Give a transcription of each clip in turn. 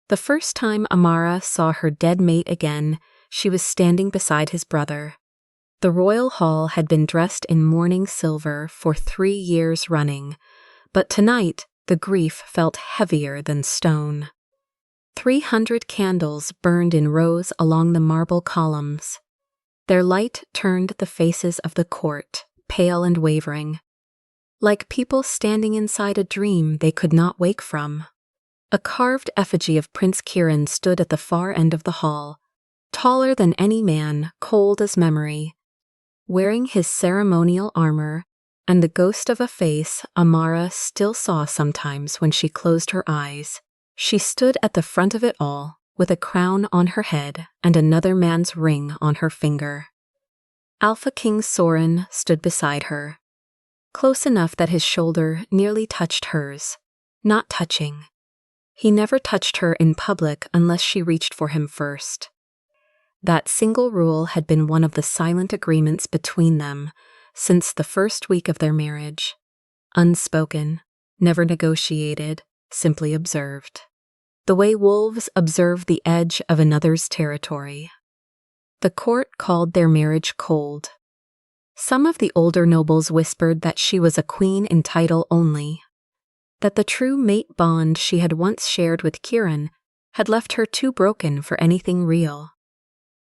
The first time Amara saw her dead mate again, she was standing beside his brother. The royal hall had been dressed in mourning silver for 3 years running, but tonight the grief felt heavier than stone. 300 candles burned in rows along the marble columns. Their light turned the faces of the court, pale and wavering, like people standing inside a dream they could not wake from. A carved effigy of Prince Kieran stood at the far end of the hall, taller than any man, cold as memory. Wearing his ceremonial armor and the ghost of a face Amara still saw sometimes when she closed her eyes, she stood at the front of it all, with a crown on her head and another man's ring on her finger. Alpha King Soren stood beside her, close enough that his shoulder nearly touched hers, not touching. He never touched her in public unless she reached for him first. That single rule had been one of the silent agreements between them since the first week of their marriage. Unspoken, never negotiated, simply observed. The way wolves observe the edge of another's territory. The court called their marriage cold. Some of the older nobles whispered that she was a queen in title only, that the true mate bond she had once shared with Kieran had left her too broken for anything real.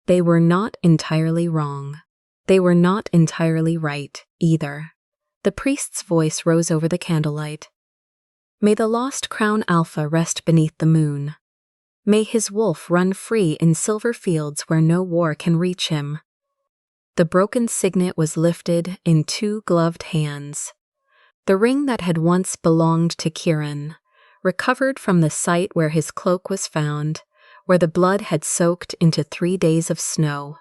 They were not entirely wrong. They were not entirely right, either. The priest's voice rose over the candlelight. May the lost crown Alpha rest beneath the moon. May his wolf run free in silver fields where no war can reach him. The broken signet was lifted in 2 gloved hands. The ring that had once belonged to Kieran, recovered from the site where his cloak was found, where the blood had soaked into 3 days of snow.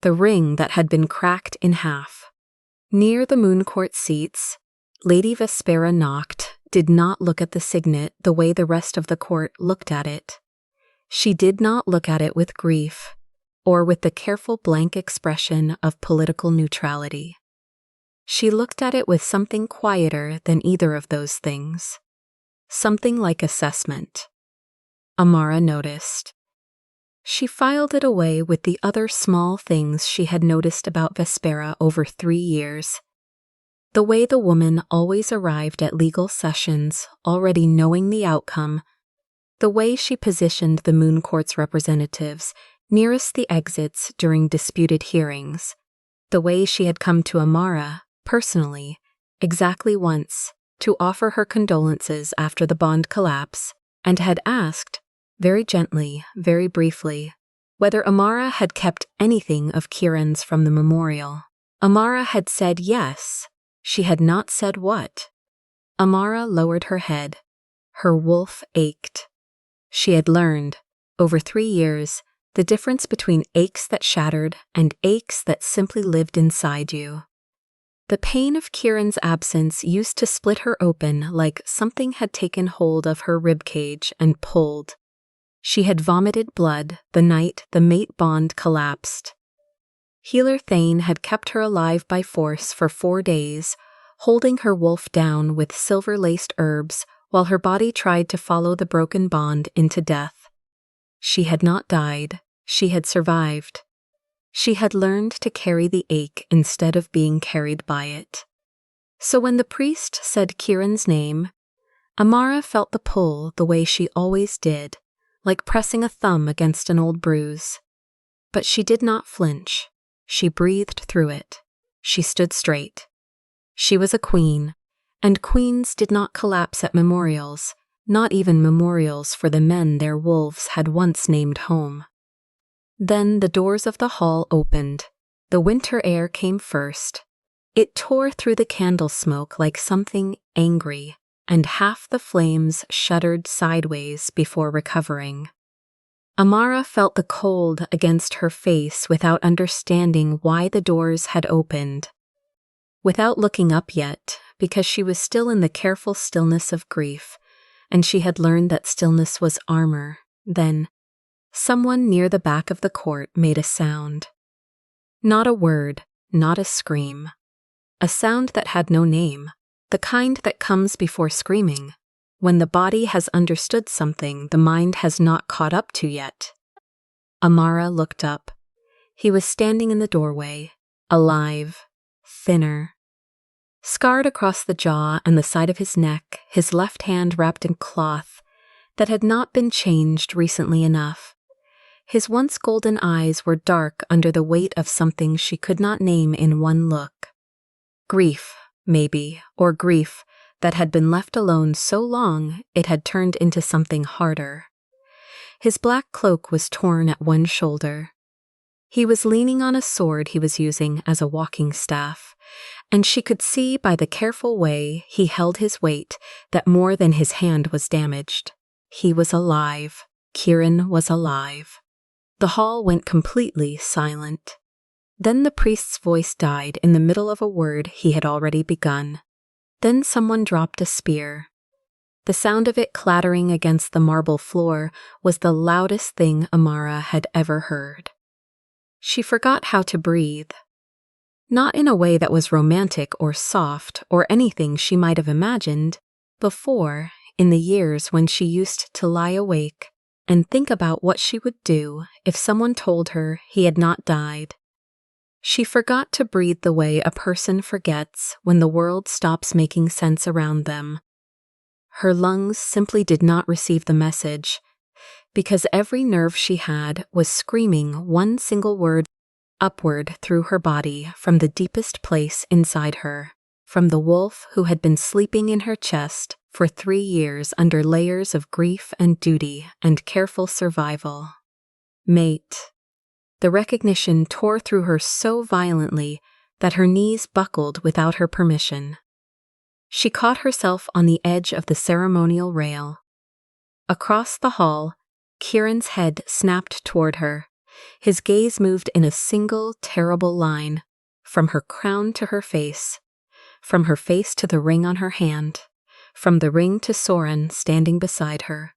The ring that had been cracked in half. Near the moon court seats, Lady Vespera knocked, did not look at the signet the way the rest of the court looked at it. She did not look at it with grief, or with the careful blank expression of political neutrality. She looked at it with something quieter than either of those things. Something like assessment. Amara noticed. She filed it away with the other small things she had noticed about Vespera over 3 years. The way the woman always arrived at legal sessions already knowing the outcome, the way she positioned the Moon Court's representatives nearest the exits during disputed hearings, the way she had come to Amara, personally, exactly once, to offer her condolences after the bond collapse, and had asked, very gently, very briefly, whether Amara had kept anything of Kieran's from the memorial. Amara had said yes. She had not said what. Amara lowered her head. Her wolf ached. She had learned, over 3 years, the difference between aches that shattered and aches that simply lived inside you. The pain of Kieran's absence used to split her open like something had taken hold of her ribcage and pulled. She had vomited blood the night the mate bond collapsed. Healer Thane had kept her alive by force for 4 days, holding her wolf down with silver-laced herbs while her body tried to follow the broken bond into death. She had not died. She had survived. She had learned to carry the ache instead of being carried by it. So when the priest said Kieran's name, Amara felt the pull the way she always did, like pressing a thumb against an old bruise. But she did not flinch. She breathed through it. She stood straight. She was a queen, and queens did not collapse at memorials, not even memorials for the men their wolves had once named home. Then the doors of the hall opened. The winter air came first. It tore through the candle smoke like something angry, and half the flames shuddered sideways before recovering. Amara felt the cold against her face without understanding why the doors had opened. Without looking up yet, because she was still in the careful stillness of grief, and she had learned that stillness was armor. Then, someone near the back of the court made a sound. Not a word, not a scream. A sound that had no name, the kind that comes before screaming, when the body has understood something the mind has not caught up to yet. Amara looked up. He was standing in the doorway, alive, thinner. Scarred across the jaw and the side of his neck, his left hand wrapped in cloth that had not been changed recently enough. His once golden eyes were dark under the weight of something she could not name in one look. Grief, maybe, or grief that had been left alone so long it had turned into something harder. His black cloak was torn at one shoulder. He was leaning on a sword he was using as a walking staff, and she could see by the careful way he held his weight that more than his hand was damaged. He was alive. Kieran was alive. The hall went completely silent. Then the priest's voice died in the middle of a word he had already begun. Then someone dropped a spear. The sound of it clattering against the marble floor was the loudest thing Amara had ever heard. She forgot how to breathe. Not in a way that was romantic or soft or anything she might have imagined before, in the years when she used to lie awake and think about what she would do if someone told her he had not died. She forgot to breathe the way a person forgets when the world stops making sense around them. Her lungs simply did not receive the message, because every nerve she had was screaming one single word upward through her body from the deepest place inside her, from the wolf who had been sleeping in her chest for 3 years under layers of grief and duty and careful survival. Mate. The recognition tore through her so violently that her knees buckled without her permission. She caught herself on the edge of the ceremonial rail. Across the hall, Kieran's head snapped toward her. His gaze moved in a single, terrible line, from her crown to her face, from her face to the ring on her hand, from the ring to Soren standing beside her.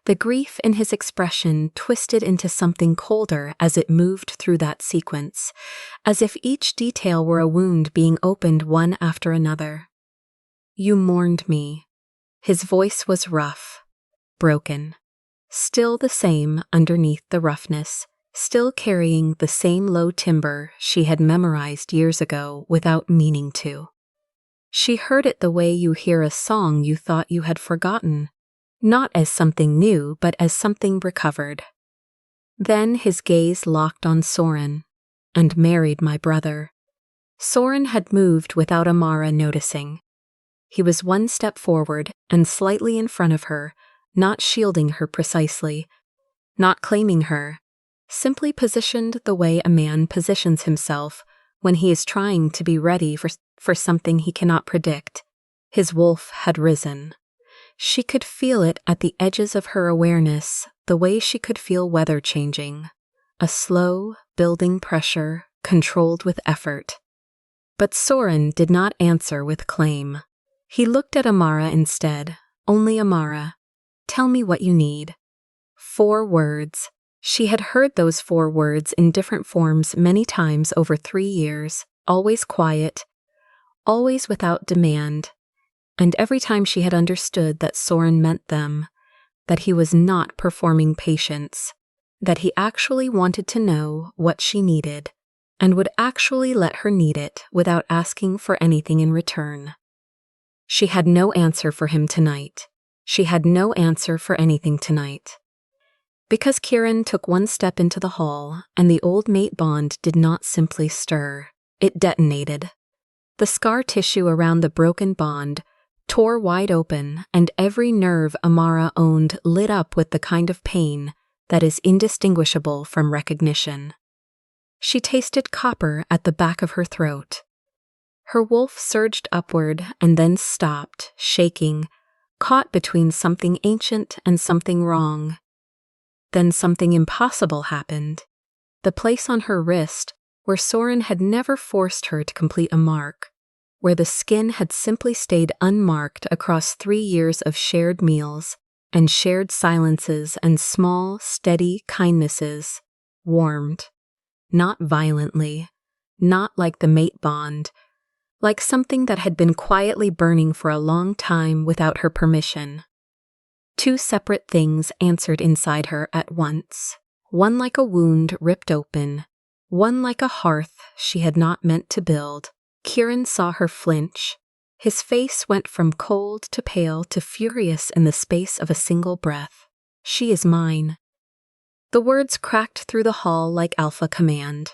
The grief in his expression twisted into something colder as it moved through that sequence, as if each detail were a wound being opened one after another. You mourned me. His voice was rough, broken, still the same underneath the roughness, still carrying the same low timbre she had memorized years ago without meaning to. She heard it the way you hear a song you thought you had forgotten, not as something new but as something recovered. Then his gaze locked on Soren, and married my brother. Soren had moved without Amara noticing. He was one step forward and slightly in front of her, not shielding her precisely, not claiming her, simply positioned the way a man positions himself when he is trying to be ready for something he cannot predict. His wolf had risen. She could feel it at the edges of her awareness, the way she could feel weather changing, a slow, building pressure, controlled with effort. But Soren did not answer with claim. He looked at Amara instead, only Amara. Tell me what you need. 4 words. She had heard those 4 words in different forms many times over 3 years, always quiet, always without demand. And every time she had understood that Soren meant them, that he was not performing patience, that he actually wanted to know what she needed, and would actually let her need it without asking for anything in return. She had no answer for him tonight. She had no answer for anything tonight. Because Kieran took one step into the hall, and the old mate bond did not simply stir, it detonated. The scar tissue around the broken bond tore wide open, and every nerve Amara owned lit up with the kind of pain that is indistinguishable from recognition. She tasted copper at the back of her throat. Her wolf surged upward and then stopped, shaking, caught between something ancient and something wrong. Then something impossible happened. The place on her wrist, where Soren had never forced her to complete a mark, where the skin had simply stayed unmarked across 3 years of shared meals and shared silences and small, steady kindnesses, warmed. Not violently, not like the mate bond, like something that had been quietly burning for a long time without her permission. Two separate things answered inside her at once. One like a wound ripped open, one like a hearth she had not meant to build. Kieran saw her flinch. His face went from cold to pale to furious in the space of a single breath. "She is mine." The words cracked through the hall like alpha command.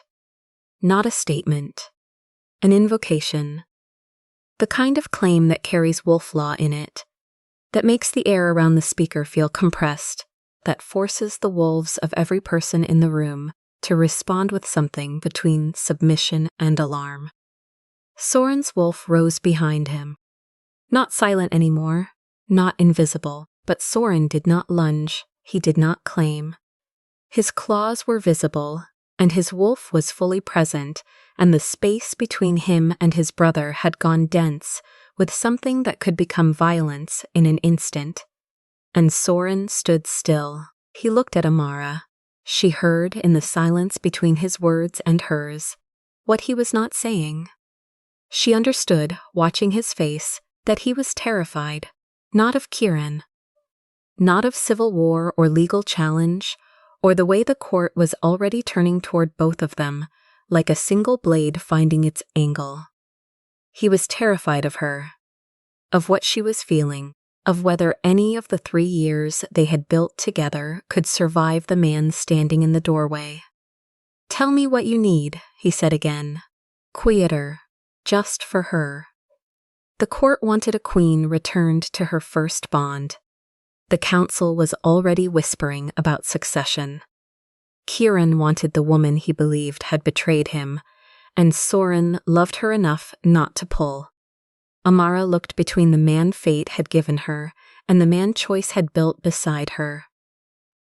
Not a statement. An invocation. The kind of claim that carries wolf law in it, that makes the air around the speaker feel compressed, that forces the wolves of every person in the room to respond with something between submission and alarm. Soren's wolf rose behind him. Not silent anymore, not invisible, but Soren did not lunge, he did not claim. His claws were visible, and his wolf was fully present, and the space between him and his brother had gone dense with something that could become violence in an instant. And Soren stood still. He looked at Amara. She heard in the silence between his words and hers what he was not saying. She understood, watching his face, that he was terrified, not of Kieran, not of civil war or legal challenge, or the way the court was already turning toward both of them, like a single blade finding its angle. He was terrified of her, of what she was feeling, of whether any of the 3 years they had built together could survive the man standing in the doorway. "Tell me what you need," he said again. "Quieter, just for her." The court wanted a queen returned to her first bond. The council was already whispering about succession. Kieran wanted the woman he believed had betrayed him, and Soren loved her enough not to pull. Amara looked between the man fate had given her and the man choice had built beside her.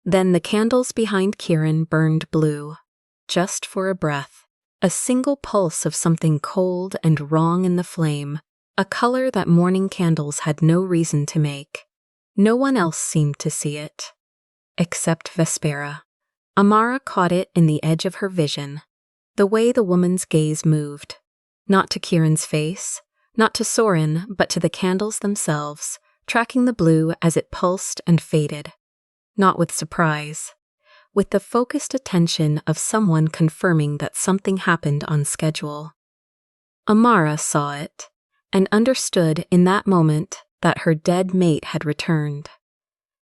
Then the candles behind Kieran burned blue, just for a breath, a single pulse of something cold and wrong in the flame, a color that morning candles had no reason to make. No one else seemed to see it, except Vespera. Amara caught it in the edge of her vision, the way the woman's gaze moved, not to Kieran's face, not to Soren, but to the candles themselves, tracking the blue as it pulsed and faded. Not with surprise, with the focused attention of someone confirming that something happened on schedule. Amara saw it, and understood in that moment that her dead mate had returned.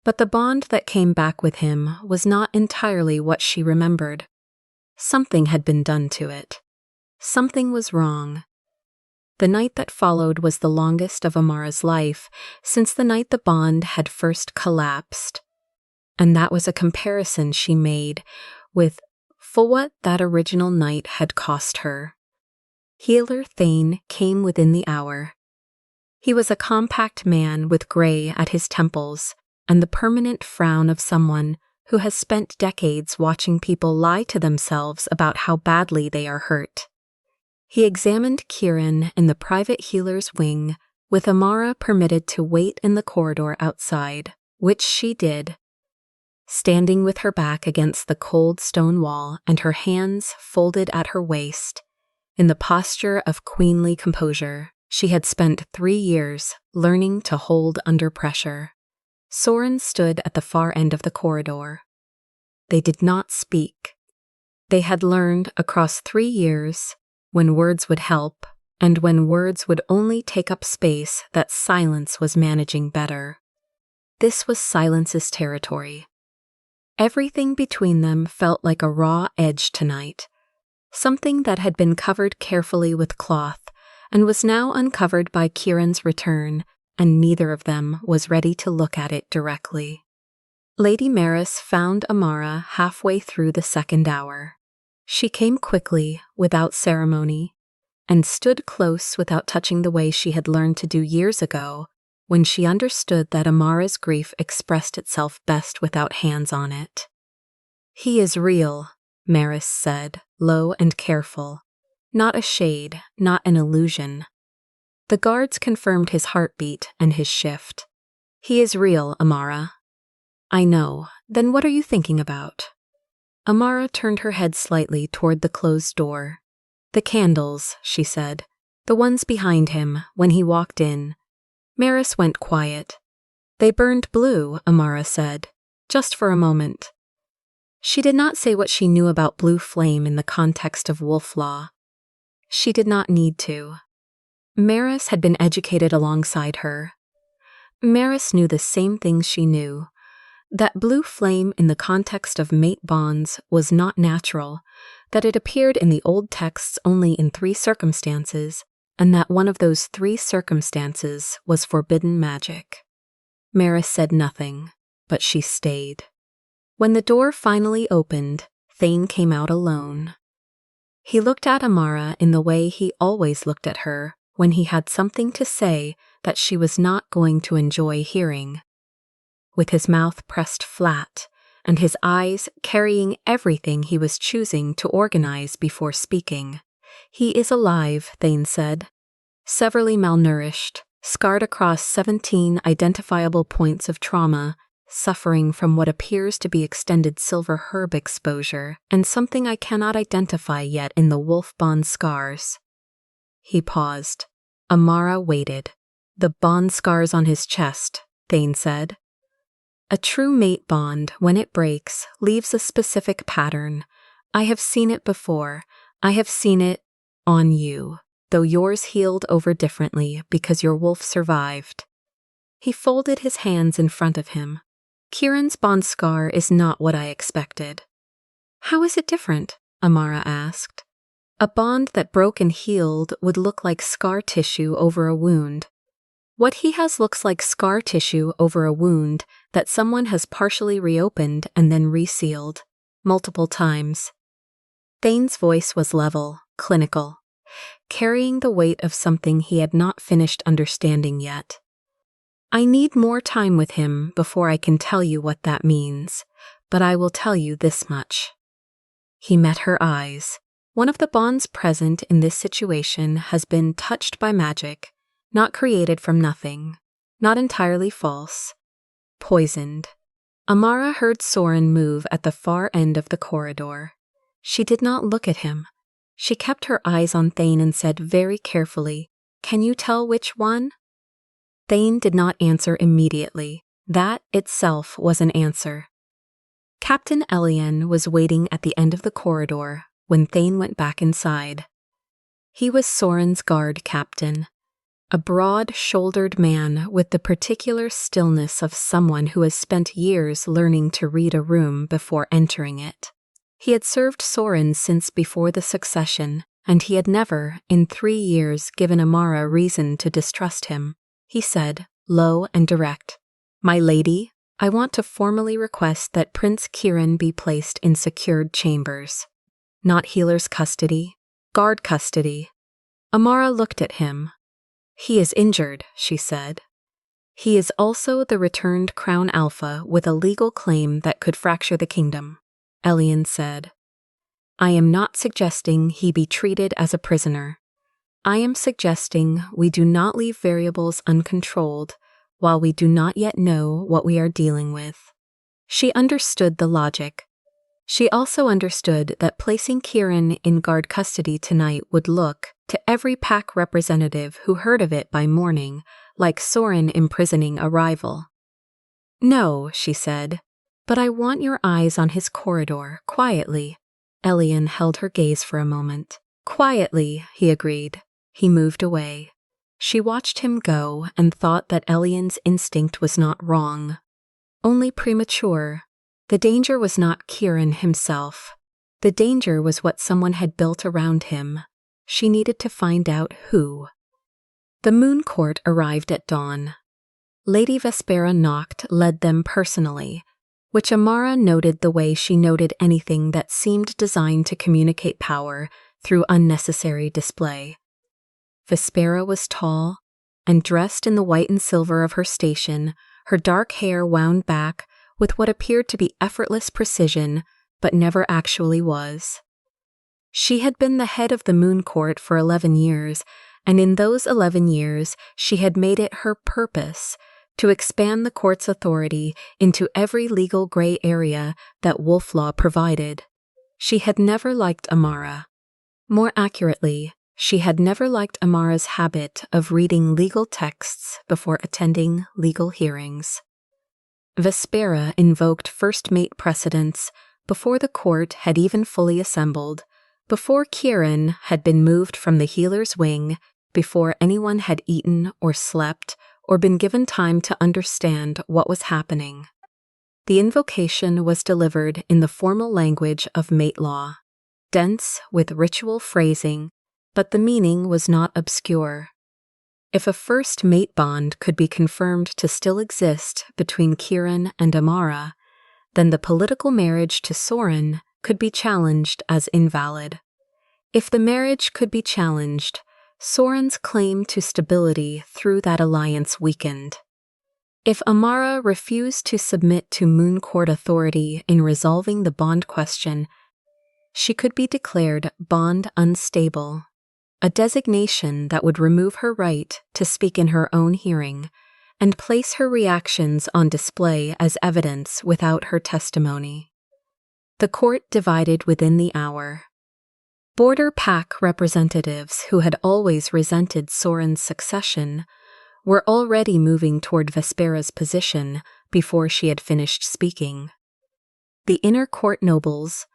But the bond that came back with him was not entirely what she remembered. Something had been done to it. Something was wrong. The night that followed was the longest of Amara's life, since the night the bond had first collapsed. And that was a comparison she made with for what that original night had cost her. Healer Thane came within the hour. He was a compact man with gray at his temples and the permanent frown of someone who has spent decades watching people lie to themselves about how badly they are hurt. He examined Kieran in the private healer's wing, with Amara permitted to wait in the corridor outside, which she did, standing with her back against the cold stone wall and her hands folded at her waist, in the posture of queenly composure. She had spent 3 years learning to hold under pressure. Soren stood at the far end of the corridor. They did not speak. They had learned across 3 years, when words would help, and when words would only take up space, that silence was managing better. This was silence's territory. Everything between them felt like a raw edge tonight, something that had been covered carefully with cloth, and was now uncovered by Kieran's return, and neither of them was ready to look at it directly. Lady Maris found Amara halfway through the 2nd hour. She came quickly, without ceremony, and stood close without touching the way she had learned to do years ago, when she understood that Amara's grief expressed itself best without hands on it. "He is real," Maris said, low and careful. Not a shade, not an illusion. The guards confirmed his heartbeat and his shift. "He is real, Amara." "I know. Then what are you thinking about?" Amara turned her head slightly toward the closed door. "The candles," she said. "The ones behind him, when he walked in." Maris went quiet. They burned blue, Amara said, just for a moment. She did not say what she knew about blue flame in the context of wolf law. She did not need to. Maris had been educated alongside her. Maris knew the same things she knew, that blue flame in the context of mate bonds was not natural, that it appeared in the old texts only in 3 circumstances, and that one of those 3 circumstances was forbidden magic. Maris said nothing, but she stayed. When the door finally opened, Thane came out alone. He looked at Amara in the way he always looked at her when he had something to say that she was not going to enjoy hearing. With his mouth pressed flat and his eyes carrying everything he was choosing to organize before speaking. "He is alive," Thane said. "Severely malnourished, scarred across 17 identifiable points of trauma, suffering from what appears to be extended silver herb exposure and something I cannot identify yet in the wolf bond scars." He paused. Amara waited. "The bond scars on his chest," Thane said. "A true mate bond, when it breaks, leaves a specific pattern. I have seen it before. I have seen it on you, though yours healed over differently because your wolf survived." He folded his hands in front of him. "Kieran's bond scar is not what I expected." "How is it different?" Amara asked. "A bond that broke and healed would look like scar tissue over a wound. What he has looks like scar tissue over a wound that someone has partially reopened and then resealed, multiple times." Thane's voice was level, clinical, carrying the weight of something he had not finished understanding yet. "I need more time with him before I can tell you what that means, but I will tell you this much." He met her eyes. One of the bonds present in this situation has been touched by magic, not created from nothing, not entirely false, poisoned. Amara heard Soren move at the far end of the corridor. She did not look at him. She kept her eyes on Thane and said very carefully, "Can you tell which one?" Thane did not answer immediately. That itself was an answer. Captain Elian was waiting at the end of the corridor when Thane went back inside. He was Soren's guard captain, a broad-shouldered man with the particular stillness of someone who has spent years learning to read a room before entering it. He had served Soren since before the succession, and he had never, in 3 years, given Amara reason to distrust him. He said, low and direct, "My lady, I want to formally request that Prince Kieran be placed in secured chambers. Not healer's custody, guard custody." Amara looked at him. "He is injured," she said. "He is also the returned Crown Alpha with a legal claim that could fracture the kingdom," Elian said. "I am not suggesting he be treated as a prisoner. I am suggesting we do not leave variables uncontrolled while we do not yet know what we are dealing with." She understood the logic. She also understood that placing Kieran in guard custody tonight would look, to every pack representative who heard of it by morning, like Soren imprisoning a rival. "No," she said, "but I want your eyes on his corridor, quietly." Elian held her gaze for a moment. "Quietly," he agreed. He moved away. She watched him go and thought that Elian's instinct was not wrong, only premature. The danger was not Kieran himself. The danger was what someone had built around him. She needed to find out who. The moon court arrived at dawn. Lady Vespera Noct led them personally, which Amara noted the way she noted anything that seemed designed to communicate power through unnecessary display. Vespera was tall and dressed in the white and silver of her station, her dark hair wound back with what appeared to be effortless precision, but never actually was. She had been the head of the moon court for 11 years, and in those 11 years she had made it her purpose to expand the court's authority into every legal gray area that wolf law provided. She had never liked Amara. More accurately, she had never liked Amara's habit of reading legal texts before attending legal hearings. Vespera invoked first mate precedence before the court had even fully assembled, before Kieran had been moved from the healer's wing, before anyone had eaten or slept or been given time to understand what was happening. The invocation was delivered in the formal language of mate law, dense with ritual phrasing, but the meaning was not obscure. If a first mate bond could be confirmed to still exist between Kieran and Amara, then the political marriage to Soren could be challenged as invalid. If the marriage could be challenged, Soren's claim to stability through that alliance weakened. If Amara refused to submit to Moon Court authority in resolving the bond question, she could be declared bond unstable, a designation that would remove her right to speak in her own hearing and place her reactions on display as evidence without her testimony. The court divided within the hour. Border Pack representatives who had always resented Soren's succession were already moving toward Vespera's position before she had finished speaking. The inner court nobles,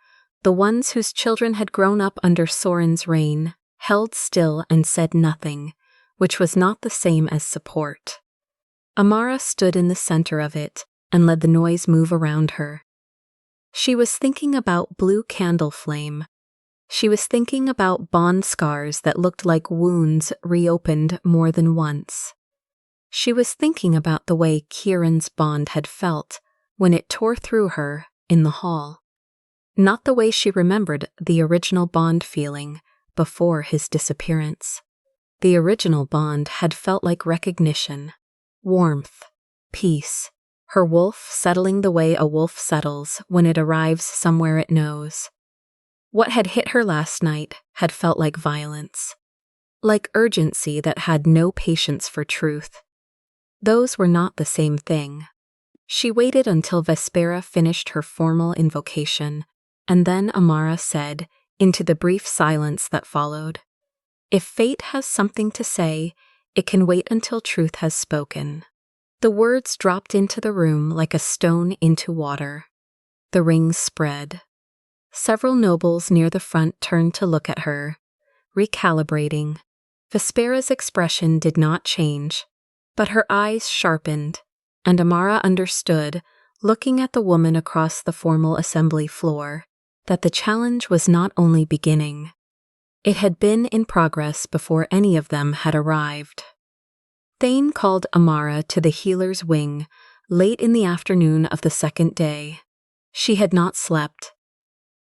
the ones whose children had grown up under Soren's reign, held still and said nothing, which was not the same as support. Amara stood in the center of it and let the noise move around her. She was thinking about blue candle flame. She was thinking about bond scars that looked like wounds reopened more than once. She was thinking about the way Kieran's bond had felt when it tore through her in the hall. Not the way she remembered the original bond feeling before his disappearance. The original bond had felt like recognition, warmth, peace, her wolf settling the way a wolf settles when it arrives somewhere it knows. What had hit her last night had felt like violence, like urgency that had no patience for truth. Those were not the same thing. She waited until Vespera finished her formal invocation, and then Amara said, into the brief silence that followed, "If fate has something to say, it can wait until truth has spoken." The words dropped into the room like a stone into water. The rings spread. Several nobles near the front turned to look at her, recalibrating. Vespera's expression did not change, but her eyes sharpened, and Amara understood, looking at the woman across the formal assembly floor, that the challenge was not only beginning. It had been in progress before any of them had arrived. Thane called Amara to the healer's wing late in the afternoon of the second day. She had not slept.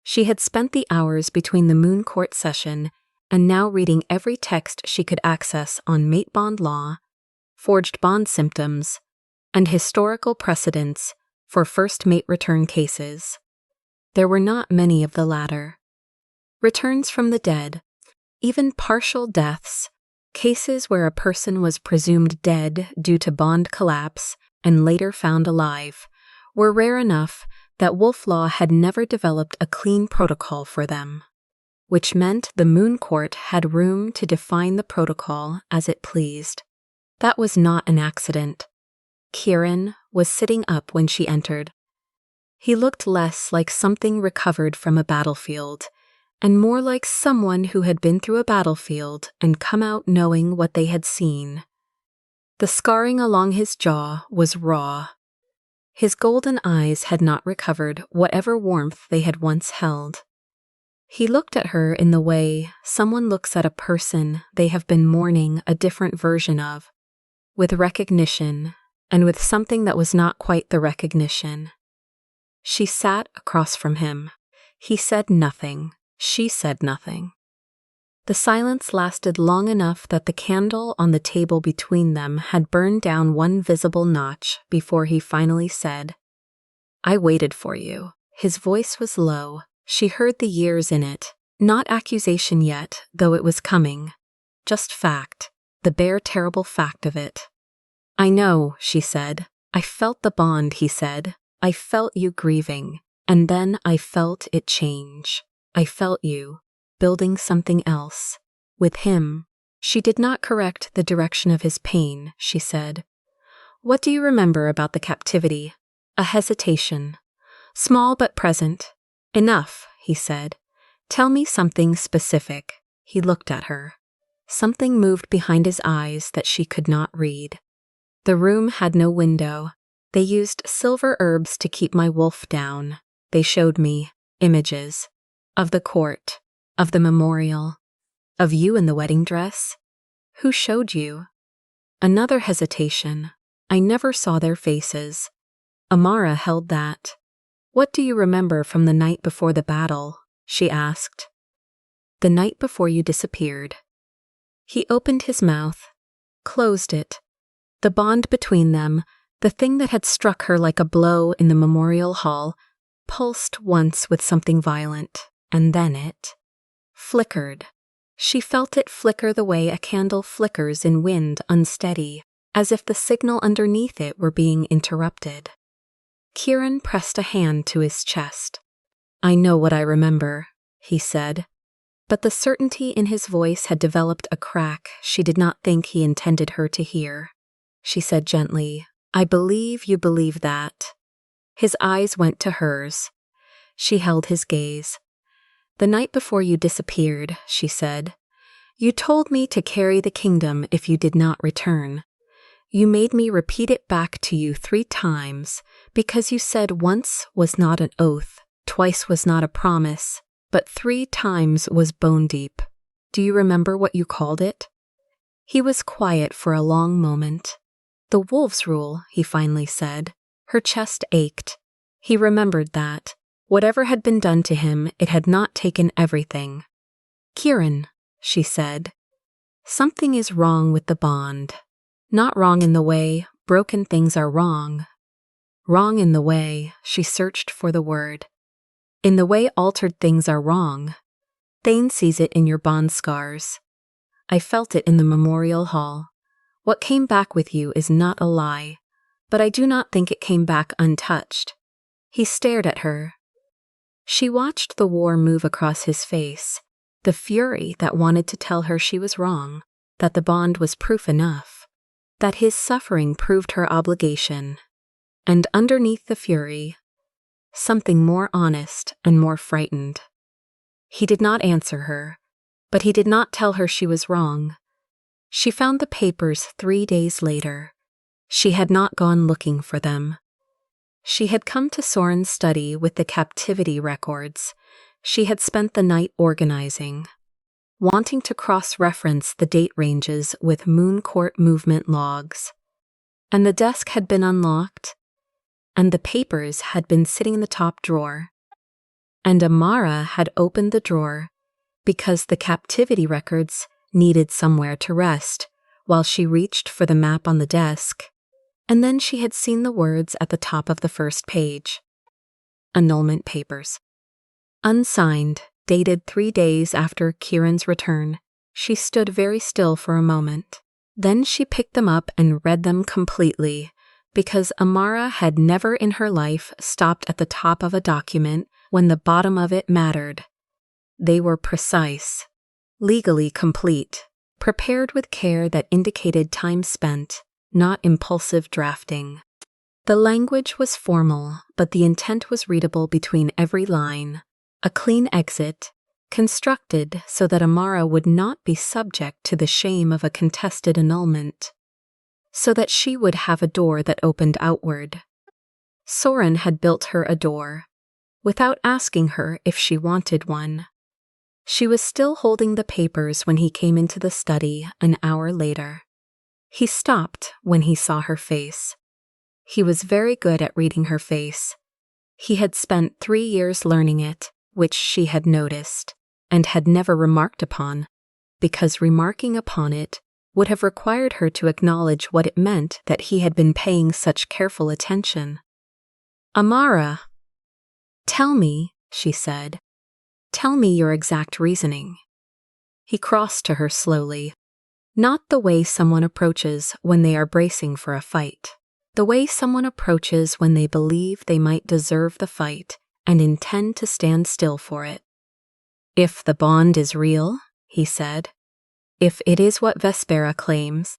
She had spent the hours between the Moon Court session and now reading every text she could access on mate bond law, forged bond symptoms, and historical precedents for first mate return cases. There were not many of the latter. Returns from the dead, even partial deaths, cases where a person was presumed dead due to bond collapse and later found alive, were rare enough that Wolf Law had never developed a clean protocol for them, which meant the Moon Court had room to define the protocol as it pleased. That was not an accident. Kieran was sitting up when she entered. He looked less like something recovered from a battlefield, and more like someone who had been through a battlefield and come out knowing what they had seen. The scarring along his jaw was raw. His golden eyes had not recovered whatever warmth they had once held. He looked at her in the way someone looks at a person they have been mourning a different version of, with recognition and with something that was not quite the recognition. She sat across from him. He said nothing. She said nothing. The silence lasted long enough that the candle on the table between them had burned down one visible notch before he finally said, "I waited for you." His voice was low. She heard the years in it. Not accusation yet, though it was coming. Just fact. The bare terrible fact of it. "I know," she said. "I felt the bond," he said. "I felt you grieving, and then I felt it change. I felt you building something else. With him." She did not correct the direction of his pain, she said. "What do you remember about the captivity? A hesitation. Small but present. Enough, he said. Tell me something specific. He looked at her. Something moved behind his eyes that she could not read. The room had no window. They used silver herbs to keep my wolf down. They showed me images of the court, of the memorial, of you in the wedding dress. Who showed you? Another hesitation. I never saw their faces. Amara held that. What do you remember from the night before the battle? She asked. The night before you disappeared. He opened his mouth, closed it. The bond between them, the thing that had struck her like a blow in the memorial hall, pulsed once with something violent, and then it flickered. She felt it flicker the way a candle flickers in wind unsteady, as if the signal underneath it were being interrupted. Kieran pressed a hand to his chest. I know what I remember, he said, but the certainty in his voice had developed a crack she did not think he intended her to hear. She said gently, I believe you believe that. His eyes went to hers. She held his gaze. The night before you disappeared, she said, you told me to carry the kingdom if you did not return. You made me repeat it back to you 3 times because you said once was not an oath, twice was not a promise, but 3 times was bone deep. Do you remember what you called it? He was quiet for a long moment. The wolves rule, he finally said. Her chest ached. He remembered that. Whatever had been done to him, it had not taken everything. Kieran, she said, something is wrong with the bond. Not wrong in the way broken things are wrong. Wrong in the way, she searched for the word. In the way altered things are wrong. Thane sees it in your bond scars. I felt it in the memorial hall. What came back with you is not a lie, but I do not think it came back untouched. He stared at her. She watched the war move across his face, the fury that wanted to tell her she was wrong, that the bond was proof enough, that his suffering proved her obligation, and underneath the fury, something more honest and more frightened. He did not answer her, but he did not tell her she was wrong. She found the papers 3 days later. She had not gone looking for them. She had come to Soren's study with the captivity records. She had spent the night organizing, wanting to cross-reference the date ranges with moon court movement logs. And the desk had been unlocked, and the papers had been sitting in the top drawer. And Amara had opened the drawer because the captivity records needed somewhere to rest while she reached for the map on the desk, and then she had seen the words at the top of the first page. Annulment papers. Unsigned, dated 3 days after Kieran's return. She stood very still for a moment. Then she picked them up and read them completely, because Amara had never in her life stopped at the top of a document when the bottom of it mattered. They were precise, legally complete, prepared with care that indicated time spent, not impulsive drafting. The language was formal, but the intent was readable between every line. A clean exit, constructed so that Amara would not be subject to the shame of a contested annulment, so that she would have a door that opened outward. Soren had built her a door, without asking her if she wanted one. She was still holding the papers when he came into the study an hour later. He stopped when he saw her face. He was very good at reading her face. He had spent 3 years learning it, which she had noticed, and had never remarked upon, because remarking upon it would have required her to acknowledge what it meant that he had been paying such careful attention. Amara, tell me, she said. Tell me your exact reasoning. He crossed to her slowly. Not the way someone approaches when they are bracing for a fight. The way someone approaches when they believe they might deserve the fight and intend to stand still for it. If the bond is real, he said, if it is what Vespera claims,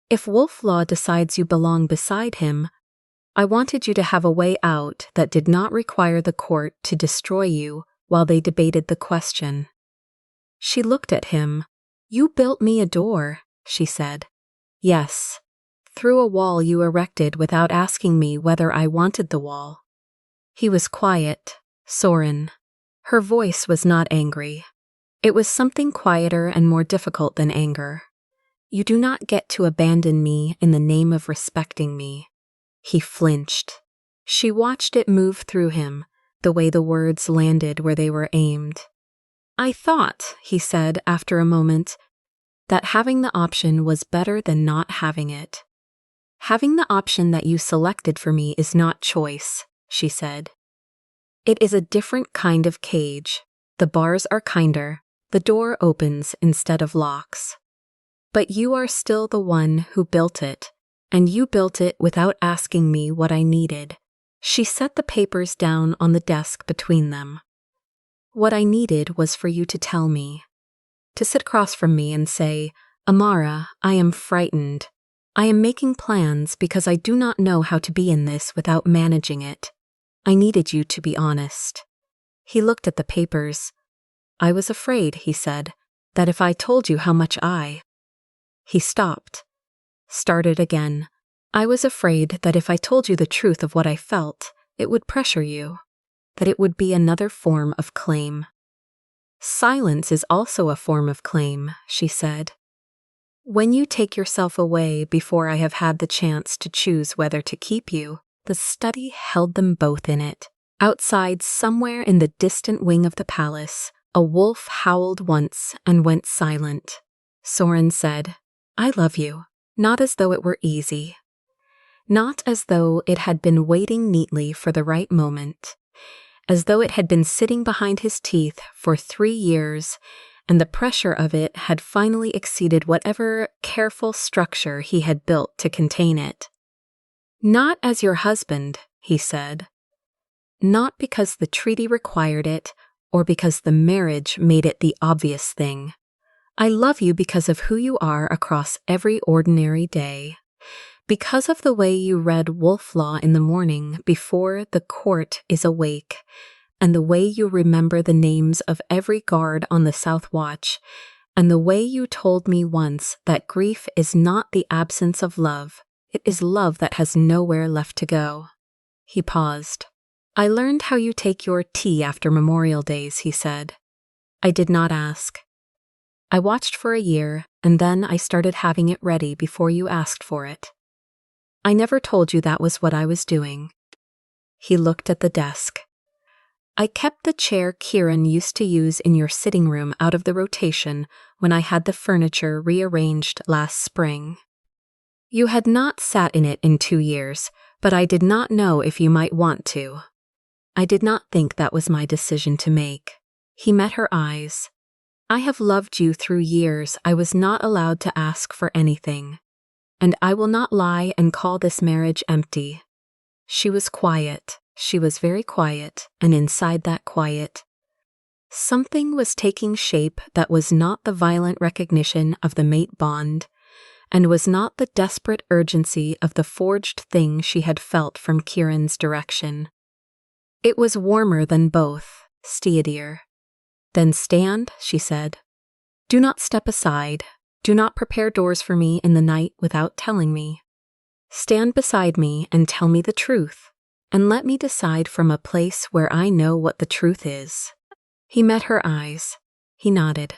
if Wolf Law decides you belong beside him, I wanted you to have a way out that did not require the court to destroy you while they debated the question. She looked at him. You built me a door, she said. Yes. Through a wall you erected without asking me whether I wanted the wall. He was quiet. Soren. Her voice was not angry. It was something quieter and more difficult than anger. You do not get to abandon me in the name of respecting me. He flinched. She watched it move through him, the way the words landed where they were aimed. I thought, he said after a moment, that having the option was better than not having it. Having the option that you selected for me is not choice, she said. It is a different kind of cage. The bars are kinder. The door opens instead of locks. But you are still the one who built it, and you built it without asking me what I needed. She set the papers down on the desk between them. What I needed was for you to tell me. To sit across from me and say, Amara, I am frightened. I am making plans because I do not know how to be in this without managing it. I needed you to be honest. He looked at the papers. I was afraid, he said, that if I told you how much He stopped. Started again. I was afraid that if I told you the truth of what I felt, it would pressure you, that it would be another form of claim. Silence is also a form of claim, she said. When you take yourself away before I have had the chance to choose whether to keep you, the study held them both in it. Outside, somewhere in the distant wing of the palace, a wolf howled once and went silent. Soren said, I love you, not as though it were easy. Not as though it had been waiting neatly for the right moment. As though it had been sitting behind his teeth for 3 years, and the pressure of it had finally exceeded whatever careful structure he had built to contain it. Not as your husband, he said. Not because the treaty required it, or because the marriage made it the obvious thing. I love you because of who you are across every ordinary day. Because of the way you read Wolf Law in the morning before the court is awake, and the way you remember the names of every guard on the South Watch, and the way you told me once that grief is not the absence of love, it is love that has nowhere left to go. He paused. I learned how you take your tea after Memorial Days, he said. I did not ask. I watched for a year, and then I started having it ready before you asked for it. I never told you that was what I was doing. He looked at the desk. I kept the chair Kieran used to use in your sitting room out of the rotation when I had the furniture rearranged last spring. You had not sat in it in 2 years, but I did not know if you might want to. I did not think that was my decision to make. He met her eyes. I have loved you through years I was not allowed to ask for anything. And I will not lie and call this marriage empty. She was quiet. She was very quiet, and inside that quiet, something was taking shape that was not the violent recognition of the mate bond, and was not the desperate urgency of the forged thing she had felt from Kieran's direction. It was warmer than both, steadier. Then stand, she said. Do not step aside. Do not prepare doors for me in the night without telling me. Stand beside me and tell me the truth, and let me decide from a place where I know what the truth is. He met her eyes. He nodded.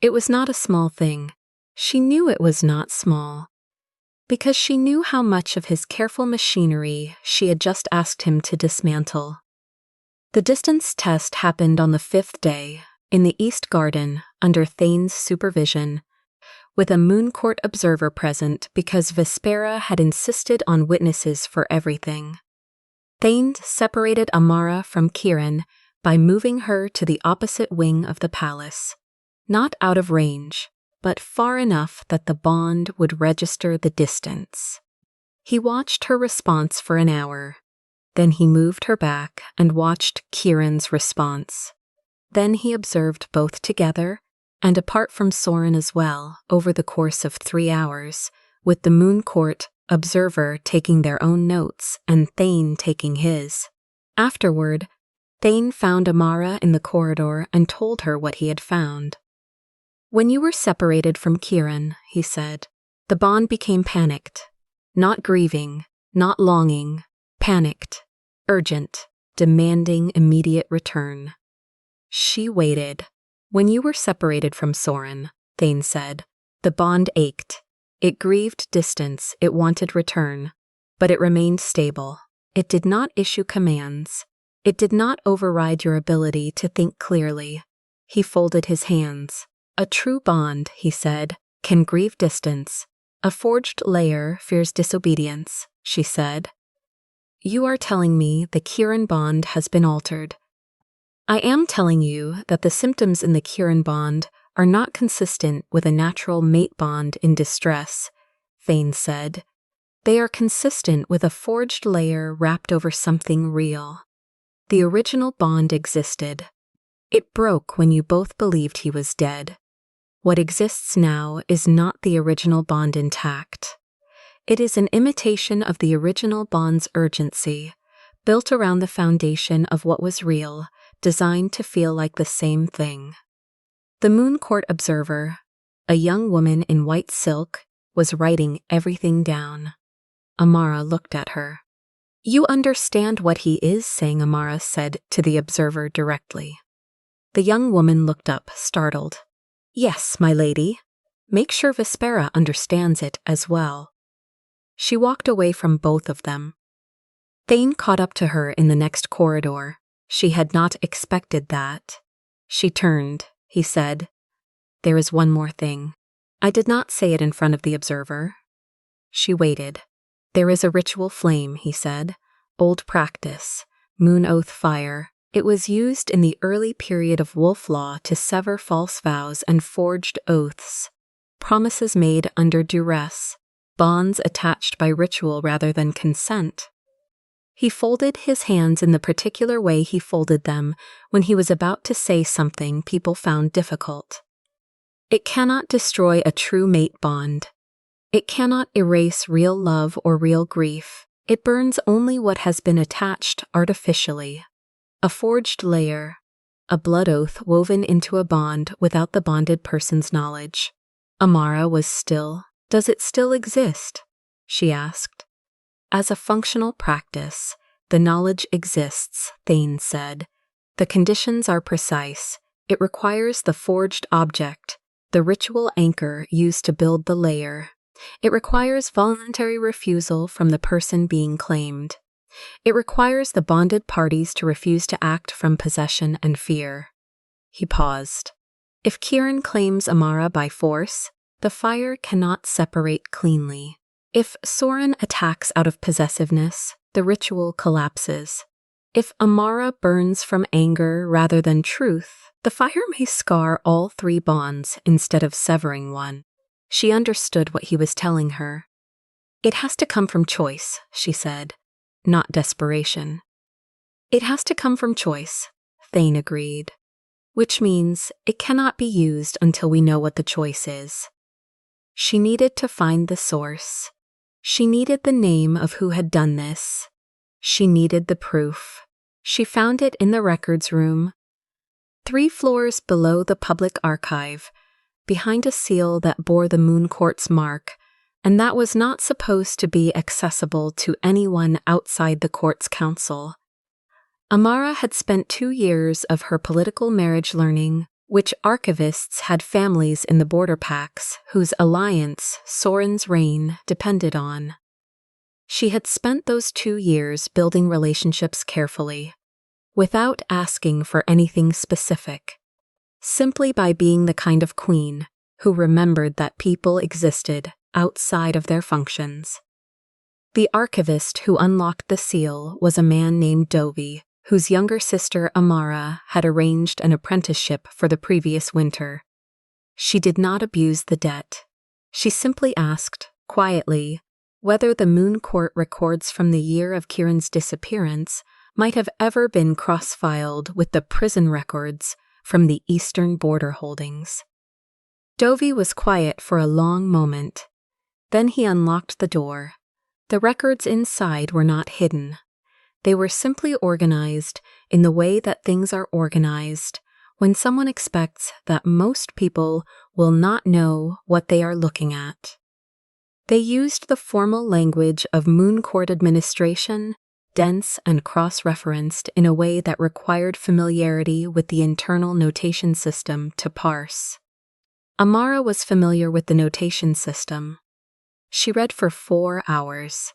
It was not a small thing. She knew it was not small, because she knew how much of his careful machinery she had just asked him to dismantle. The distance test happened on the 5th day, in the East Garden, under Thane's supervision, with a Moon Court observer present because Vespera had insisted on witnesses for everything. Thane separated Amara from Kieran by moving her to the opposite wing of the palace, not out of range, but far enough that the bond would register the distance. He watched her response for an hour. Then he moved her back and watched Kieran's response. Then he observed both together, and apart from Soren as well, over the course of 3 hours, with the Moon Court observer taking their own notes and Thane taking his. Afterward, Thane found Amara in the corridor and told her what he had found. "When you were separated from Kieran," he said, "the bond became panicked. Not grieving, not longing, panicked, urgent, demanding immediate return." She waited. "When you were separated from Soren," Thane said, "the bond ached. It grieved distance, it wanted return, but it remained stable. It did not issue commands. It did not override your ability to think clearly." He folded his hands. "A true bond," he said, "can grieve distance. A forged layer fears disobedience," she said. "You are telling me the Kieran bond has been altered." "I am telling you that the symptoms in the Kieran bond are not consistent with a natural mate bond in distress," Thane said. "They are consistent with a forged layer wrapped over something real. The original bond existed. It broke when you both believed he was dead. What exists now is not the original bond intact. It is an imitation of the original bond's urgency, built around the foundation of what was real, designed to feel like the same thing." The Moon Court observer, a young woman in white silk, was writing everything down. Amara looked at her. "You understand what he is saying," Amara said to the observer directly. The young woman looked up, startled. "Yes, my lady. Make sure Vespera understands it as well." She walked away from both of them. Thane caught up to her in the next corridor. She had not expected that. She turned. He said, "There is one more thing. I did not say it in front of the observer." She waited. "There is a ritual flame," he said. "Old practice. Moon oath fire. It was used in the early period of wolf law to sever false vows and forged oaths. Promises made under duress. Bonds attached by ritual rather than consent." He folded his hands in the particular way he folded them when he was about to say something people found difficult. "It cannot destroy a true mate bond. It cannot erase real love or real grief. It burns only what has been attached artificially. A forged layer, a blood oath woven into a bond without the bonded person's knowledge." Amara was still. "Does it still exist?" she asked. "As a functional practice, the knowledge exists," Thane said. "The conditions are precise. It requires the forged object, the ritual anchor used to build the layer. It requires voluntary refusal from the person being claimed. It requires the bonded parties to refuse to act from possession and fear." He paused. "If Kieran claims Amara by force, the fire cannot separate cleanly. If Soren attacks out of possessiveness, the ritual collapses. If Amara burns from anger rather than truth, the fire may scar all three bonds instead of severing one." She understood what he was telling her. "It has to come from choice," she said, "not desperation." "It has to come from choice," Thane agreed. "Which means it cannot be used until we know what the choice is." She needed to find the source. She needed the name of who had done this. She needed the proof. She found it in the records room, 3 floors below the public archive, behind a seal that bore the Moon Court's mark, and that was not supposed to be accessible to anyone outside the court's council. Amara had spent 2 years of her political marriage learning which archivists had families in the border packs whose alliance Soren's reign depended on. She had spent those 2 years building relationships carefully, without asking for anything specific, simply by being the kind of queen who remembered that people existed outside of their functions. The archivist who unlocked the seal was a man named Dovey, whose younger sister Amara had arranged an apprenticeship for the previous winter. She did not abuse the debt. She simply asked, quietly, whether the Moon Court records from the year of Kieran's disappearance might have ever been cross-filed with the prison records from the eastern border holdings. Dovey was quiet for a long moment. Then he unlocked the door. The records inside were not hidden. They were simply organized in the way that things are organized when someone expects that most people will not know what they are looking at. They used the formal language of moon court administration, dense and cross-referenced in a way that required familiarity with the internal notation system to parse. Amara was familiar with the notation system. She read for 4 hours.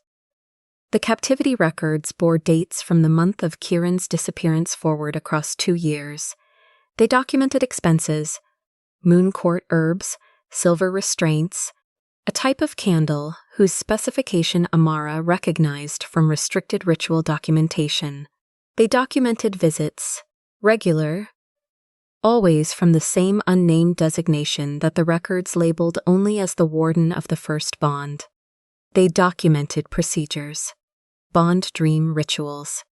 The captivity records bore dates from the month of Kieran's disappearance forward across 2 years. They documented expenses, moon court herbs, silver restraints, a type of candle whose specification Amara recognized from restricted ritual documentation. They documented visits, regular, always from the same unnamed designation that the records labeled only as the warden of the first bond. They documented procedures, bond dream rituals,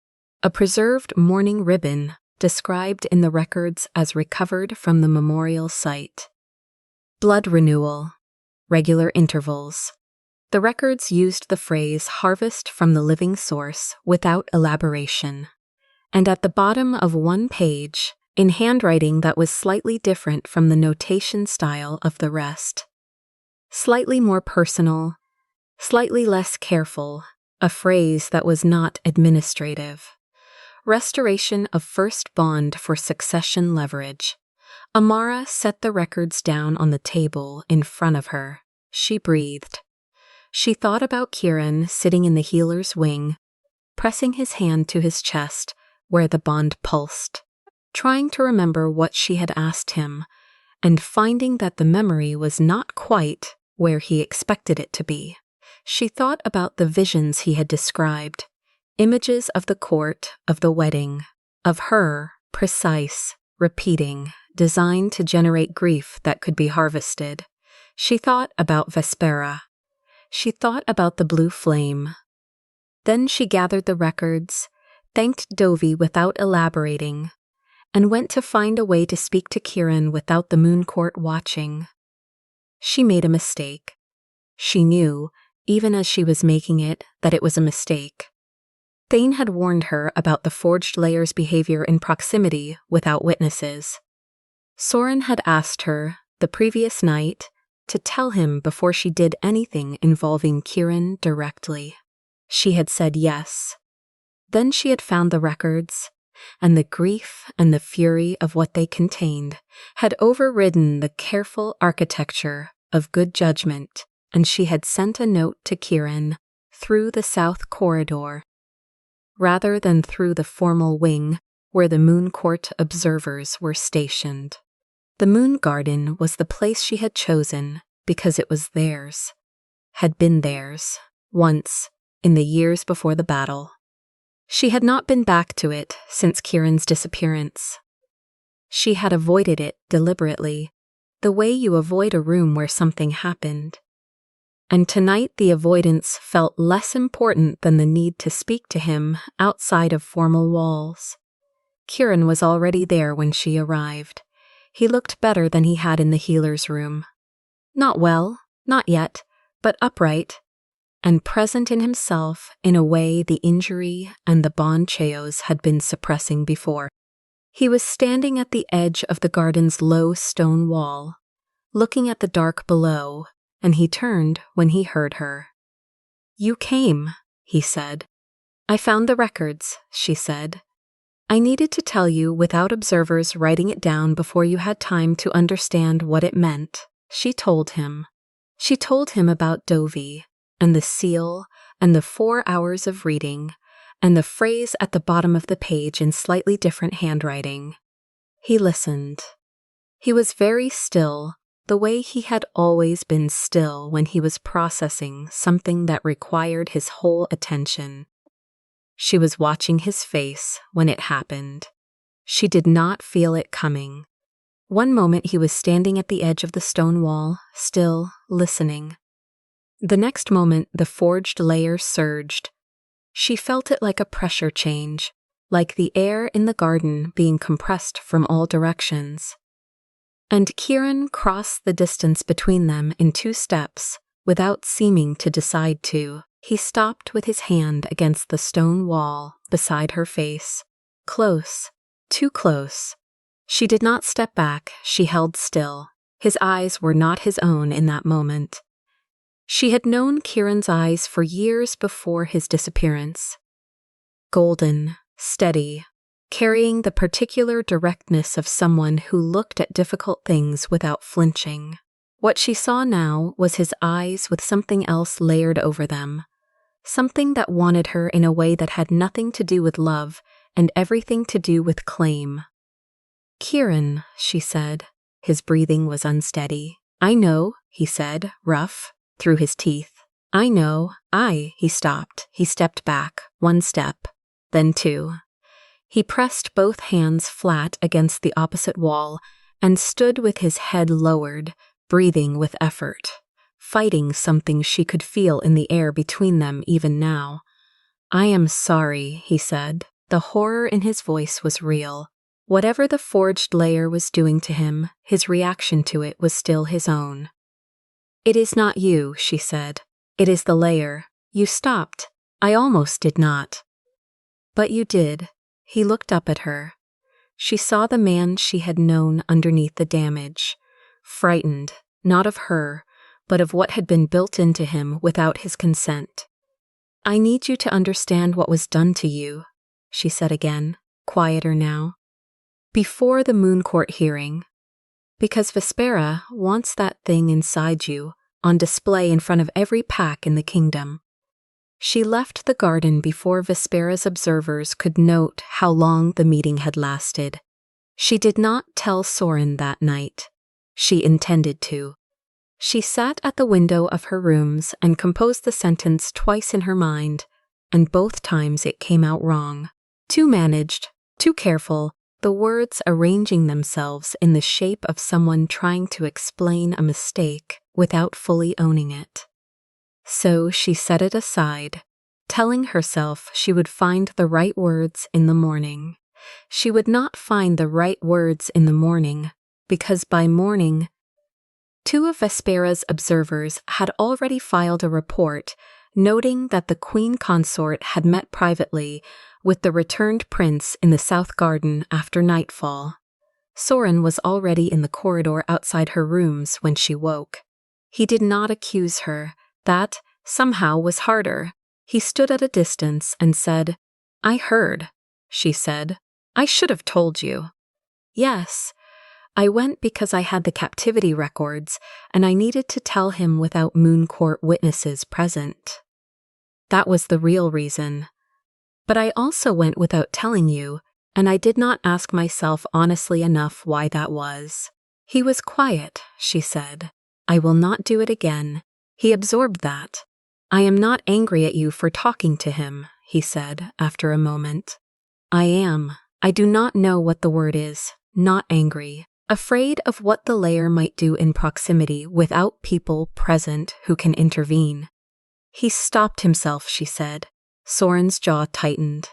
a preserved mourning ribbon described in the records as recovered from the memorial site. Blood renewal, regular intervals. The records used the phrase harvest from the living source without elaboration. And at the bottom of one page, in handwriting that was slightly different from the notation style of the rest. Slightly more personal, slightly less careful, a phrase that was not administrative. Restoration of first bond for succession leverage. Amara set the records down on the table in front of her. She breathed. She thought about Kieran sitting in the healer's wing, pressing his hand to his chest where the bond pulsed, trying to remember what she had asked him, and finding that the memory was not quite where he expected it to be. She thought about the visions he had described, images of the court, of the wedding, of her, precise, repeating, designed to generate grief that could be harvested. She thought about Vespera. She thought about the blue flame. Then she gathered the records, thanked Dovey without elaborating, and went to find a way to speak to Kieran without the moon court watching. She made a mistake. She knew, even as she was making it, that it was a mistake. Thane had warned her about the Forged Layer's behavior in proximity without witnesses. Soren had asked her, the previous night, to tell him before she did anything involving Kieran directly. She had said yes. Then she had found the records, and the grief and the fury of what they contained had overridden the careful architecture of good judgment, and she had sent a note to Kieran through the south corridor, rather than through the formal wing where the moon court observers were stationed. The moon garden was the place she had chosen because it was theirs, had been theirs, once, in the years before the battle. She had not been back to it since Kieran's disappearance. She had avoided it deliberately, the way you avoid a room where something happened. And tonight the avoidance felt less important than the need to speak to him outside of formal walls. Kieran was already there when she arrived. He looked better than he had in the healer's room. Not well, not yet, but upright, and present in himself in a way the injury and the bond cheos had been suppressing before. He was standing at the edge of the garden's low stone wall, looking at the dark below, and he turned when he heard her. "You came," he said. "I found the records," she said. "I needed to tell you without observers writing it down before you had time to understand what it meant." She told him. She told him about Dovey, and the seal, and the 4 hours of reading, and the phrase at the bottom of the page in slightly different handwriting. He listened. He was very still, the way he had always been still when he was processing something that required his whole attention. She was watching his face when it happened. She did not feel it coming. One moment he was standing at the edge of the stone wall, still, listening. The next moment the forged layer surged. She felt it like a pressure change, like the air in the garden being compressed from all directions. And Kieran crossed the distance between them in 2 steps, without seeming to decide to. He stopped with his hand against the stone wall beside her face. Close, too close. She did not step back, she held still. His eyes were not his own in that moment. She had known Kieran's eyes for years before his disappearance. Golden, steady, carrying the particular directness of someone who looked at difficult things without flinching. What she saw now was his eyes with something else layered over them. Something that wanted her in a way that had nothing to do with love and everything to do with claim. "Kieran," she said. His breathing was unsteady. "I know," he said, rough, through his teeth. "I know, he stopped. He stepped back, 1 step, then 2. He pressed both hands flat against the opposite wall and stood with his head lowered, breathing with effort, fighting something she could feel in the air between them even now. "I am sorry," he said. The horror in his voice was real. Whatever the forged layer was doing to him, his reaction to it was still his own. "It is not you," she said. "It is the layer. You stopped. I almost did not." "But you did." He looked up at her. She saw the man she had known underneath the damage, frightened, not of her, but of what had been built into him without his consent. "I need you to understand what was done to you," she said again, quieter now. "Before the Moon Court hearing. Because Vespera wants that thing inside you, on display in front of every pack in the kingdom." She left the garden before Vespera's observers could note how long the meeting had lasted. She did not tell Soren that night. She intended to. She sat at the window of her rooms and composed the sentence twice in her mind, and both times it came out wrong. Too managed, too careful, the words arranging themselves in the shape of someone trying to explain a mistake without fully owning it. So she set it aside, telling herself she would find the right words in the morning. She would not find the right words in the morning, because by morning, 2 of Vespera's observers had already filed a report noting that the Queen Consort had met privately with the returned prince in the South Garden after nightfall. Soren was already in the corridor outside her rooms when she woke. He did not accuse her. That, somehow, was harder. He stood at a distance and said, "I heard," she said. "I should have told you." "Yes. I went because I had the captivity records, and I needed to tell him without Moon Court witnesses present. That was the real reason. But I also went without telling you, and I did not ask myself honestly enough why that was." He was quiet, she said. "I will not do it again." He absorbed that. "I am not angry at you for talking to him," he said after a moment. "I am. I do not know what the word is. Not angry. Afraid of what the layer might do in proximity without people present who can intervene." He stopped himself, she said. Soren's jaw tightened.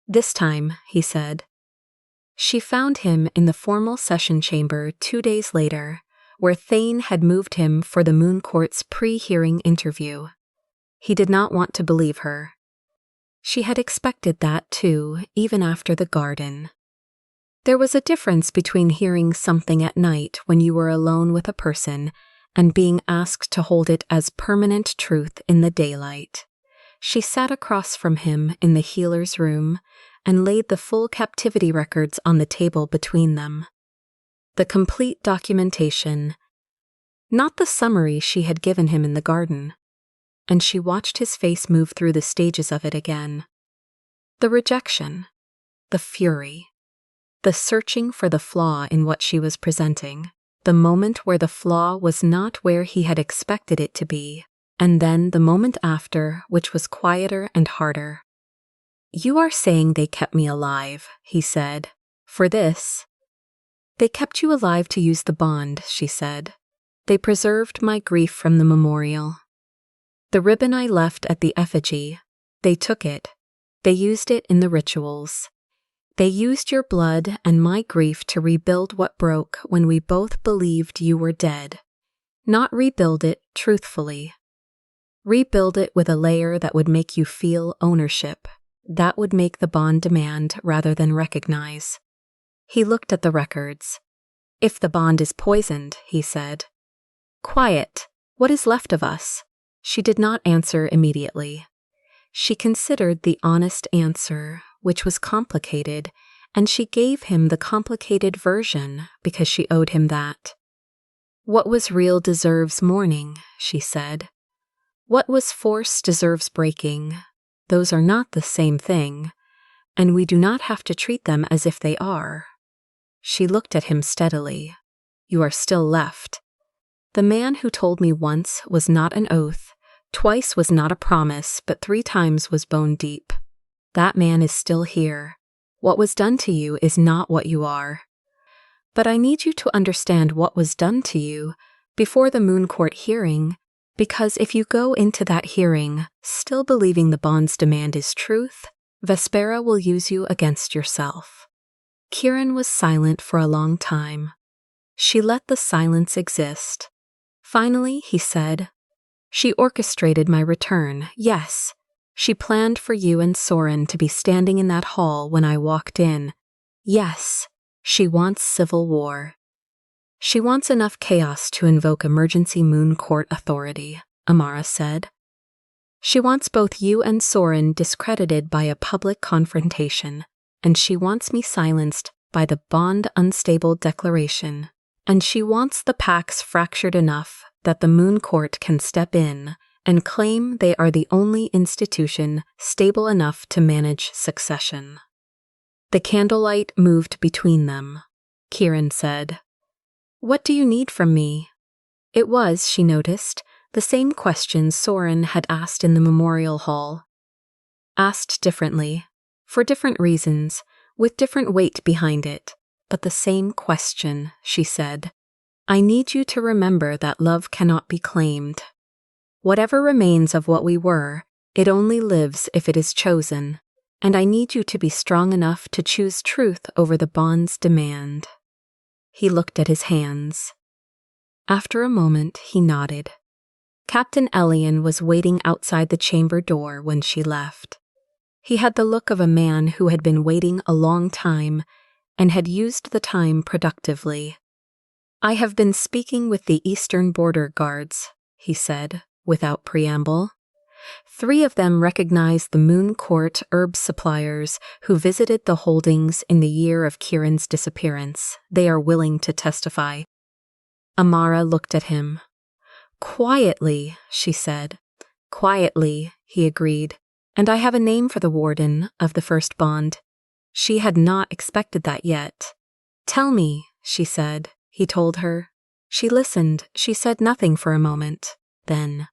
"This time," he said. She found him in the formal session chamber 2 days later, where Thane had moved him for the Moon Court's pre-hearing interview. He did not want to believe her. She had expected that too, even after the garden. There was a difference between hearing something at night when you were alone with a person and being asked to hold it as permanent truth in the daylight. She sat across from him in the healer's room and laid the full captivity records on the table between them. The complete documentation, not the summary she had given him in the garden. And she watched his face move through the stages of it again. The rejection, the fury, the searching for the flaw in what she was presenting, the moment where the flaw was not where he had expected it to be, and then the moment after, which was quieter and harder. "You are saying they kept me alive," he said. "For this?" "They kept you alive to use the bond," she said. "They preserved my grief from the memorial. The ribbon I left at the effigy, they took it. They used it in the rituals. They used your blood and my grief to rebuild what broke when we both believed you were dead. Not rebuild it truthfully. Rebuild it with a layer that would make you feel ownership. That would make the bond demand rather than recognize. He looked at the records. If the bond is poisoned, he said. Quiet. What is left of us? She did not answer immediately. She considered the honest answer, which was complicated, and she gave him the complicated version because she owed him that. What was real deserves mourning, she said. What was force deserves breaking. Those are not the same thing, and we do not have to treat them as if they are. She looked at him steadily. You are still left. The man who told me once was not an oath, twice was not a promise, but 3 times was bone deep. That man is still here. What was done to you is not what you are. But I need you to understand what was done to you before the Moon Court hearing, because if you go into that hearing still believing the bond's demand is truth, Vespera will use you against yourself. Kieran was silent for a long time. She let the silence exist. Finally, he said, She orchestrated my return, yes. She planned for you and Soren to be standing in that hall when I walked in. Yes, she wants civil war. She wants enough chaos to invoke emergency Moon Court authority, Amara said. She wants both you and Soren discredited by a public confrontation, and she wants me silenced by the bond unstable declaration, and she wants the pacts fractured enough that the Moon Court can step in and claim they are the only institution stable enough to manage succession. The candlelight moved between them. Kieran said, What do you need from me? It was, she noticed, the same question Soren had asked in the memorial hall. Asked differently, for different reasons, with different weight behind it, but the same question, she said. I need you to remember that love cannot be claimed. Whatever remains of what we were, it only lives if it is chosen, and I need you to be strong enough to choose truth over the bond's demand. He looked at his hands. After a moment, he nodded. Captain Elian was waiting outside the chamber door when she left. He had the look of a man who had been waiting a long time and had used the time productively. I have been speaking with the Eastern Border Guards, he said, without preamble. 3 of them recognized the Moon Court herb suppliers who visited the holdings in the year of Kieran's disappearance. They are willing to testify. Amara looked at him. Quietly, she said. Quietly, he agreed. And I have a name for the warden of the first bond. She had not expected that yet. Tell me, she said. He told her. She listened. She said nothing for a moment. Then,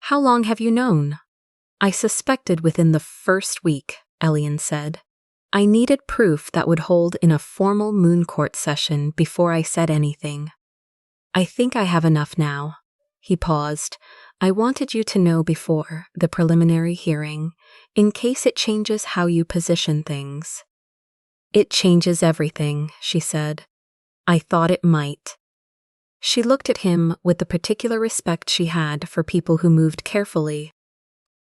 How long have you known? I suspected within the first week, Elian said. I needed proof that would hold in a formal Moon Court session before I said anything. I think I have enough now. He paused. I wanted you to know before the preliminary hearing, in case it changes how you position things. It changes everything, she said. I thought it might. She looked at him with the particular respect she had for people who moved carefully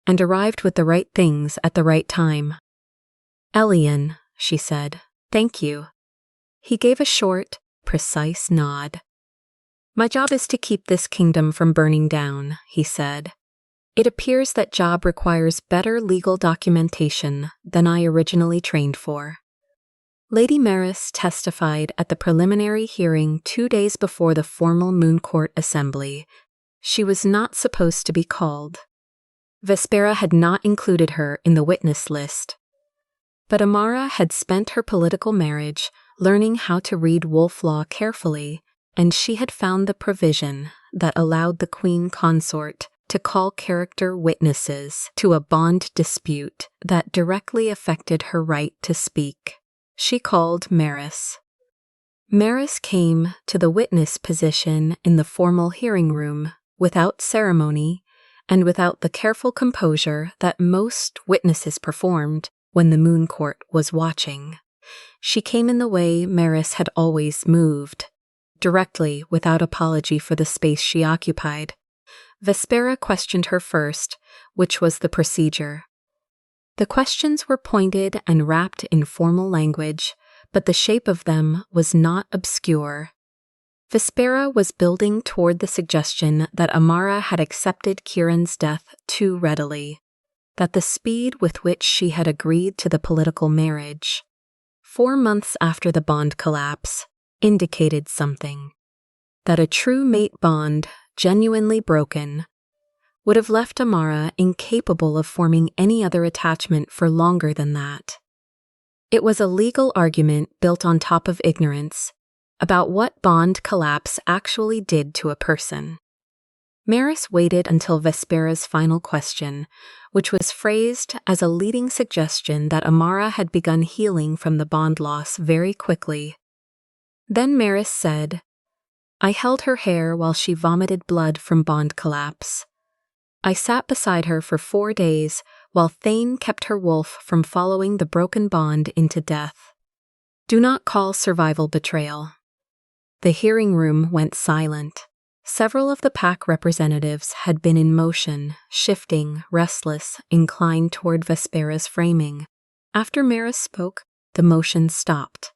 and arrived with the right things at the right time. Elian, she said, thank you. He gave a short, precise nod. My job is to keep this kingdom from burning down, he said. It appears that job requires better legal documentation than I originally trained for. Lady Maris testified at the preliminary hearing 2 days before the formal Moon Court assembly. She was not supposed to be called. Vespera had not included her in the witness list. But Amara had spent her political marriage learning how to read wolf law carefully, and she had found the provision that allowed the queen consort to call character witnesses to a bond dispute that directly affected her right to speak. She called Maris. Maris came to the witness position in the formal hearing room without ceremony and without the careful composure that most witnesses performed when the Moon Court was watching. She came in the way Maris had always moved, directly without apology for the space she occupied. Vespera questioned her first, which was the procedure. The questions were pointed and wrapped in formal language, but the shape of them was not obscure. Vespera was building toward the suggestion that Amara had accepted Kieran's death too readily, that the speed with which she had agreed to the political marriage, 4 months after the bond collapse, indicated something, that a true mate bond, genuinely broken, would have left Amara incapable of forming any other attachment for longer than that. It was a legal argument built on top of ignorance about what bond collapse actually did to a person. Maris waited until Vespera's final question, which was phrased as a leading suggestion that Amara had begun healing from the bond loss very quickly. Then Maris said, "I held her hair while she vomited blood from bond collapse. I sat beside her for 4 days while Thane kept her wolf from following the broken bond into death. Do not call survival betrayal." The hearing room went silent. Several of the pack representatives had been in motion, shifting, restless, inclined toward Vespera's framing. After Maris spoke, the motion stopped.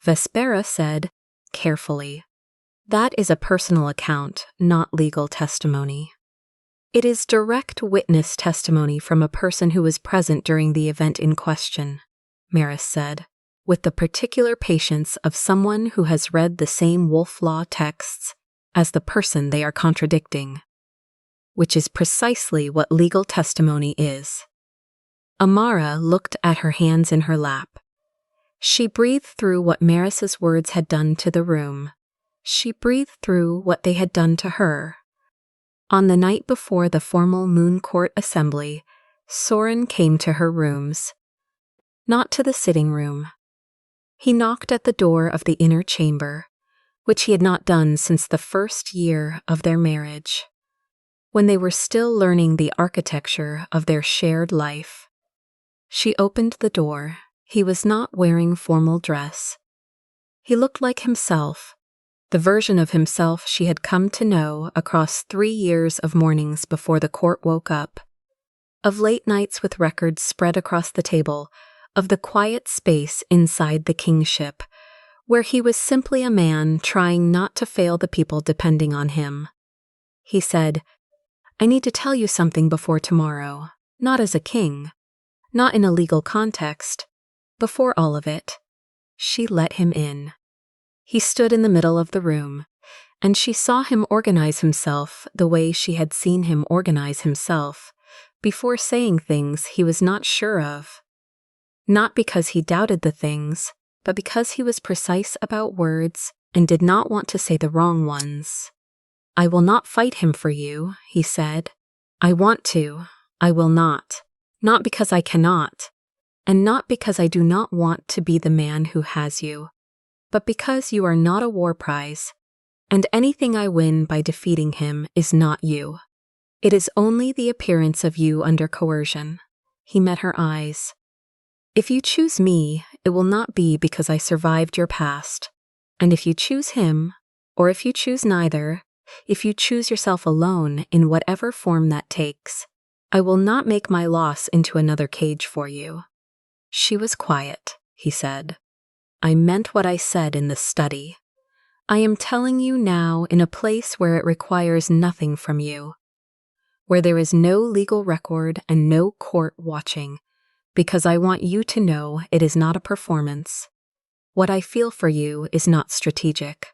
Vespera said, carefully, "That is a personal account, not legal testimony." "It is direct witness testimony from a person who was present during the event in question," Maris said, with the particular patience of someone who has read the same wolf law texts as the person they are contradicting, which is precisely what legal testimony is. Amara looked at her hands in her lap. She breathed through what Maris's words had done to the room. She breathed through what they had done to her. On the night before the formal Moon Court assembly, Soren came to her rooms. Not to the sitting room. He knocked at the door of the inner chamber, which he had not done since the first year of their marriage, when they were still learning the architecture of their shared life. She opened the door. He was not wearing formal dress. He looked like himself, the version of himself she had come to know across 3 years of mornings before the court woke up, of late nights with records spread across the table, of the quiet space inside the kingship, where he was simply a man trying not to fail the people depending on him. He said, "I need to tell you something before tomorrow, not as a king, not in a legal context, before all of it." She let him in. He stood in the middle of the room, and she saw him organize himself the way she had seen him organize himself, before saying things he was not sure of. Not because he doubted the things, but because he was precise about words and did not want to say the wrong ones. "I will not fight him for you," he said. "I want to. I will not. Not because I cannot, and not because I do not want to be the man who has you, but because you are not a war prize, and anything I win by defeating him is not you. It is only the appearance of you under coercion." He met her eyes. "If you choose me, it will not be because I survived your past. And if you choose him, or if you choose neither, if you choose yourself alone in whatever form that takes, I will not make my loss into another cage for you." She was quiet, he said. "I meant what I said in the study. I am telling you now in a place where it requires nothing from you, where there is no legal record and no court watching, because I want you to know it is not a performance. What I feel for you is not strategic.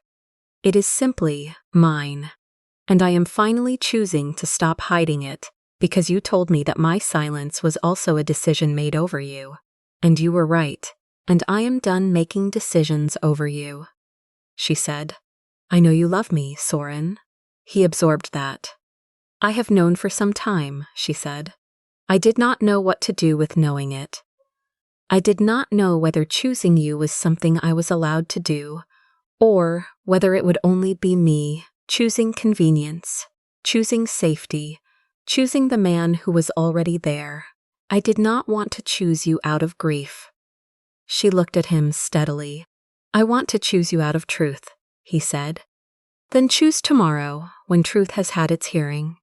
It is simply mine, and I am finally choosing to stop hiding it because you told me that my silence was also a decision made over you, and you were right, and I am done making decisions over you." She said, "I know you love me, Soren." He absorbed that. "I have known for some time," she said. "I did not know what to do with knowing it. I did not know whether choosing you was something I was allowed to do, or whether it would only be me choosing convenience, choosing safety, choosing the man who was already there. I did not want to choose you out of grief." She looked at him steadily. "I want to choose you out of truth," he said. "Then choose tomorrow, when truth has had its hearing."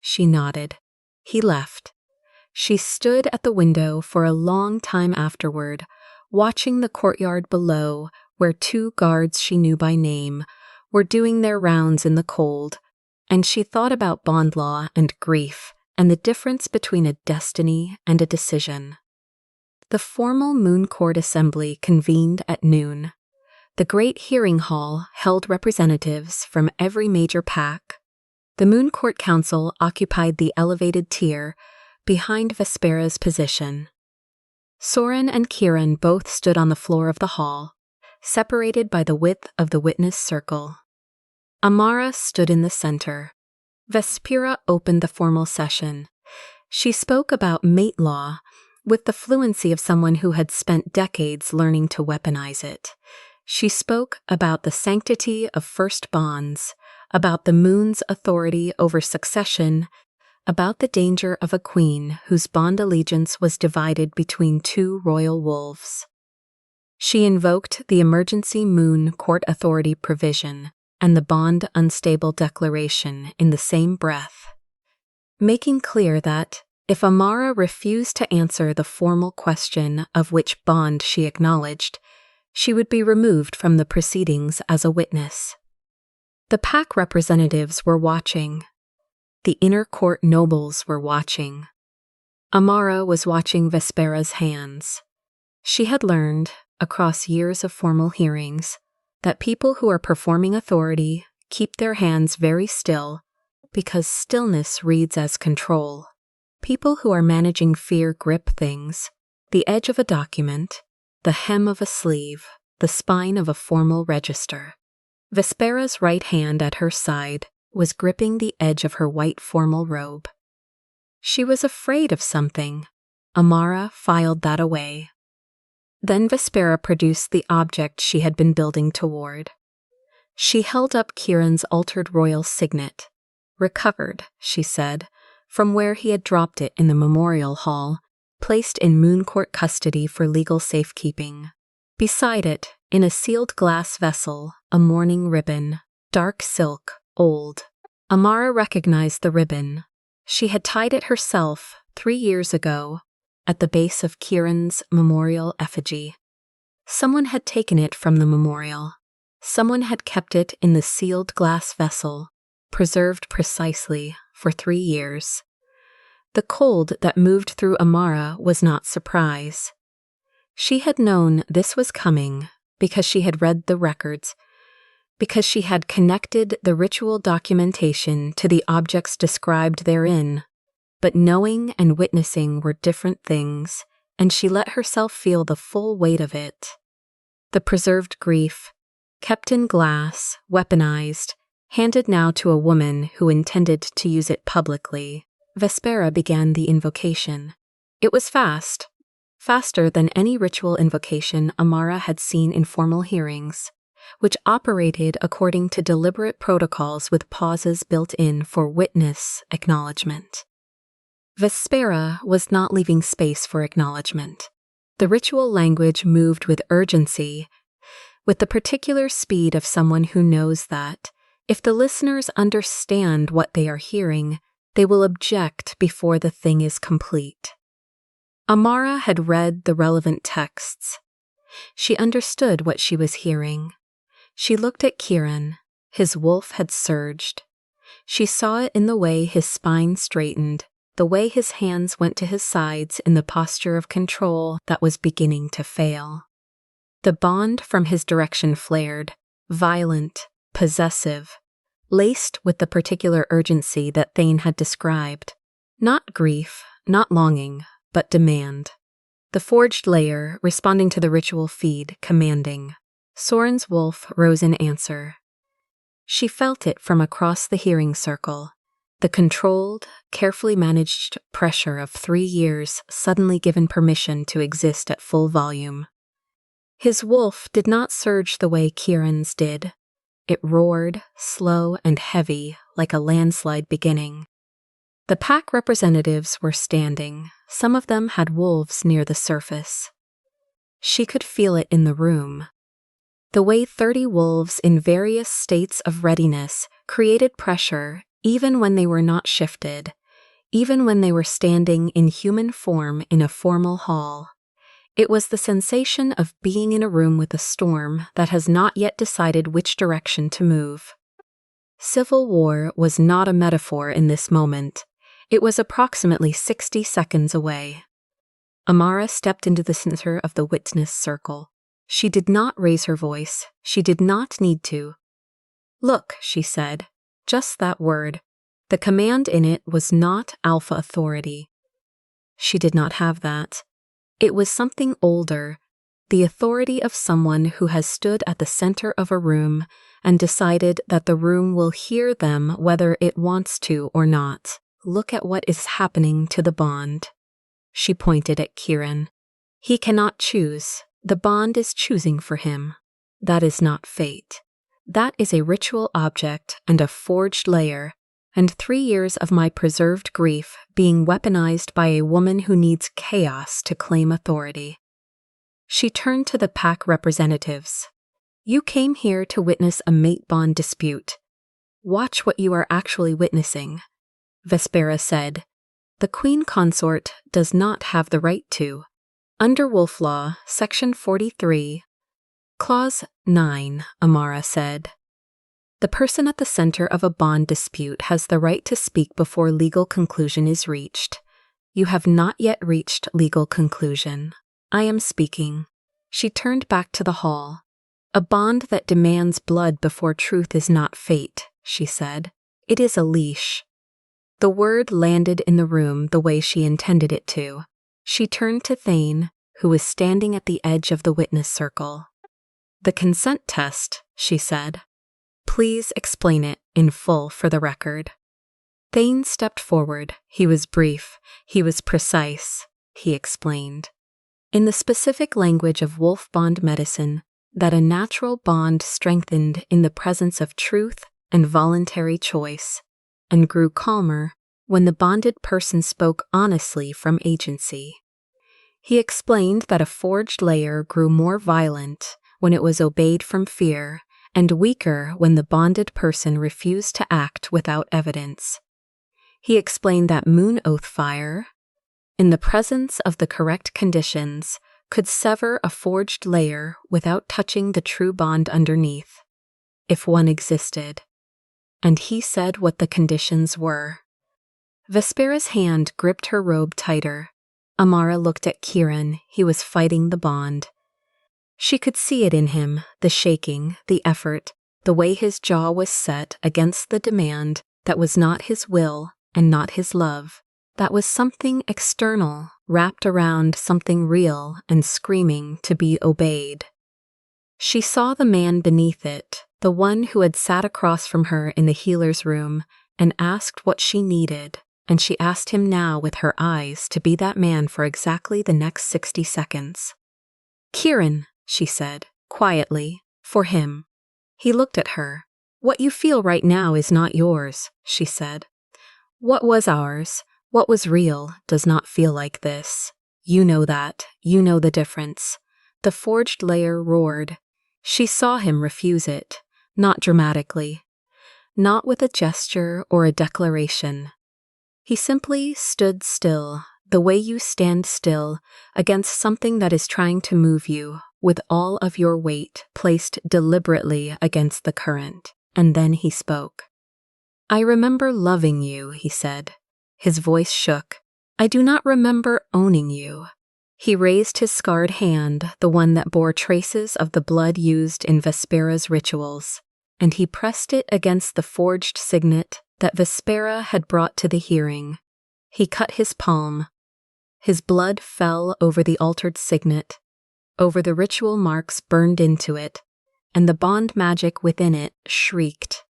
She nodded. He left. She stood at the window for a long time afterward, watching the courtyard below where two guards she knew by name were doing their rounds in the cold, and she thought about bond law and grief and the difference between a destiny and a decision. The formal Moon Court Assembly convened at noon. The great hearing hall held representatives from every major pack. The Moon Court Council occupied the elevated tier behind Vespera's position. Soren and Kieran both stood on the floor of the hall, separated by the width of the witness circle. Amara stood in the center. Vespera opened the formal session. She spoke about mate law with the fluency of someone who had spent decades learning to weaponize it. She spoke about the sanctity of first bonds, about the moon's authority over succession, about the danger of a queen whose bond allegiance was divided between two royal wolves. She invoked the emergency moon court authority provision and the bond unstable declaration in the same breath, making clear that if Amara refused to answer the formal question of which bond she acknowledged, she would be removed from the proceedings as a witness. The pack representatives were watching. The inner court nobles were watching. Amara was watching Vespera's hands. She had learned, across years of formal hearings, that people who are performing authority keep their hands very still because stillness reads as control. People who are managing fear grip things, the edge of a document, the hem of a sleeve, the spine of a formal register. Vespera's right hand at her side was gripping the edge of her white formal robe. She was afraid of something. Amara filed that away. Then Vespera produced the object she had been building toward. She held up Kieran's altered royal signet, recovered, she said, from where he had dropped it in the memorial hall, placed in Moon Court custody for legal safekeeping. Beside it, in a sealed glass vessel, a mourning ribbon, dark silk, old. Amara recognized the ribbon. She had tied it herself 3 years ago at the base of Kieran's memorial effigy. Someone had taken it from the memorial. Someone had kept it in the sealed glass vessel, preserved precisely for 3 years. The cold that moved through Amara was not surprise. She had known this was coming because she had read the records, because she had connected the ritual documentation to the objects described therein. But knowing and witnessing were different things, and she let herself feel the full weight of it. The preserved grief, kept in glass, weaponized, handed now to a woman who intended to use it publicly. Vespera began the invocation. It was fast, faster than any ritual invocation Amara had seen in formal hearings, which operated according to deliberate protocols with pauses built in for witness acknowledgement. Vespera was not leaving space for acknowledgement. The ritual language moved with urgency, with the particular speed of someone who knows that, if the listeners understand what they are hearing, they will object before the thing is complete. Amara had read the relevant texts. She understood what she was hearing. She looked at Kieran. His wolf had surged. She saw it in the way his spine straightened, the way his hands went to his sides in the posture of control that was beginning to fail. The bond from his direction flared, violent, possessive, laced with the particular urgency that Thane had described. Not grief, not longing, but demand. The forged layer, responding to the ritual feed, commanding. Soren's wolf rose in answer. She felt it from across the hearing circle. The controlled, carefully managed pressure of 3 years suddenly given permission to exist at full volume. His wolf did not surge the way Kieran's did. It roared, slow and heavy, like a landslide beginning. The pack representatives were standing. Some of them had wolves near the surface. She could feel it in the room. The way 30 wolves in various states of readiness created pressure even when they were not shifted, even when they were standing in human form in a formal hall. It was the sensation of being in a room with a storm that has not yet decided which direction to move. Civil war was not a metaphor in this moment. It was approximately 60 seconds away. Amara stepped into the center of the witness circle. She did not raise her voice. She did not need to. "Look," she said. Just that word. The command in it was not alpha authority. She did not have that. It was something older, the authority of someone who has stood at the center of a room and decided that the room will hear them whether it wants to or not. "Look at what is happening to the bond." She pointed at Kieran. "He cannot choose. The bond is choosing for him. That is not fate. That is a ritual object and a forged layer, and 3 years of my preserved grief being weaponized by a woman who needs chaos to claim authority." She turned to the pack representatives. "You came here to witness a mate bond dispute. Watch what you are actually witnessing," Vespera said. "The queen consort does not have the right to. Under Wolf Law, Section 43, Clause 9, Amara said. The person at the center of a bond dispute has the right to speak before legal conclusion is reached. You have not yet reached legal conclusion. I am speaking." She turned back to the hall. "A bond that demands blood before truth is not fate," she said. "It is a leash." The word landed in the room the way she intended it to. She turned to Thane, who was standing at the edge of the witness circle. "The consent test," she said. "Please explain it in full for the record." Thane stepped forward. He was brief. He was precise. He explained. In the specific language of wolf bond medicine, that a natural bond strengthened in the presence of truth and voluntary choice, and grew calmer when the bonded person spoke honestly from agency. He explained that a forged layer grew more violent when it was obeyed from fear, and weaker when the bonded person refused to act without evidence. He explained that moon oath fire, in the presence of the correct conditions, could sever a forged layer without touching the true bond underneath, if one existed. And he said what the conditions were. Vespera's hand gripped her robe tighter. Amara looked at Kieran. He was fighting the bond. She could see it in him, the shaking, the effort, the way his jaw was set against the demand that was not his will and not his love, that was something external wrapped around something real and screaming to be obeyed. She saw the man beneath it, the one who had sat across from her in the healer's room and asked what she needed, and she asked him now with her eyes to be that man for exactly the next 60 seconds. "Kieran," she said, quietly, for him. He looked at her. "What you feel right now is not yours," she said. "What was ours, what was real, does not feel like this. You know that. You know the difference." The forged layer roared. She saw him refuse it, not dramatically, not with a gesture or a declaration. He simply stood still, the way you stand still against something that is trying to move you, with all of your weight placed deliberately against the current. And then he spoke. "I remember loving you," he said. His voice shook. "I do not remember owning you." He raised his scarred hand, the one that bore traces of the blood used in Vespera's rituals, and he pressed it against the forged signet that Vespera had brought to the hearing. He cut his palm. His blood fell over the altered signet, over the ritual marks burned into it, and the bond magic within it shrieked.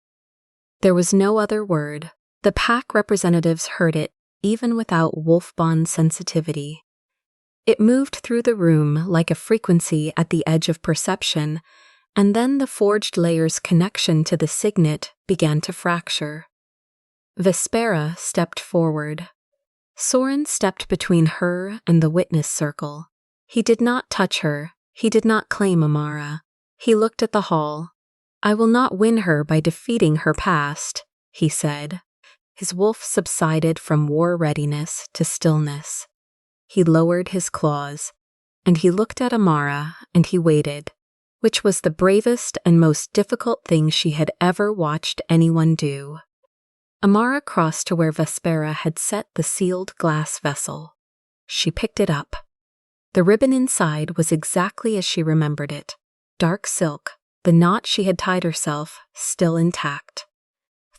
There was no other word. The pack representatives heard it, even without wolf bond sensitivity. It moved through the room like a frequency at the edge of perception, and then the forged layer's connection to the signet began to fracture. Vespera stepped forward. Soren stepped between her and the witness circle. He did not touch her. He did not claim Amara. He looked at the hall. "I will not win her by defeating her past," he said. His wolf subsided from war readiness to stillness. He lowered his claws, and he looked at Amara, and he waited, which was the bravest and most difficult thing she had ever watched anyone do. Amara crossed to where Vespera had set the sealed glass vessel. She picked it up. The ribbon inside was exactly as she remembered it, dark silk, the knot she had tied herself still intact.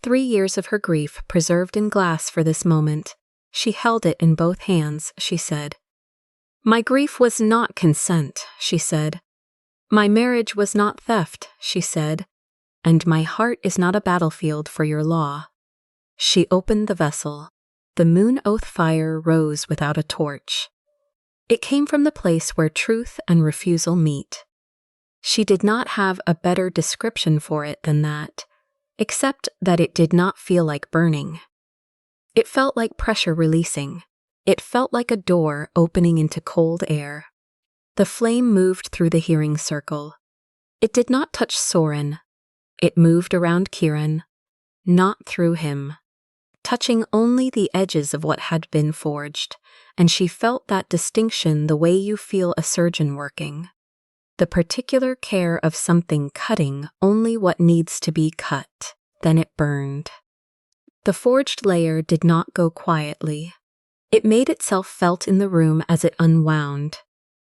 3 years of her grief preserved in glass for this moment. She held it in both hands, she said. My grief was not consent, she said. My marriage was not theft, she said. And my heart is not a battlefield for your law. She opened the vessel. The moon oath fire rose without a torch. It came from the place where truth and refusal meet. She did not have a better description for it than that, except that it did not feel like burning. It felt like pressure releasing. It felt like a door opening into cold air. The flame moved through the hearing circle. It did not touch Soren. It moved around Kieran, not through him, touching only the edges of what had been forged, and she felt that distinction the way you feel a surgeon working. The particular care of something cutting only what needs to be cut. Then it burned. The forged layer did not go quietly. It made itself felt in the room as it unwound.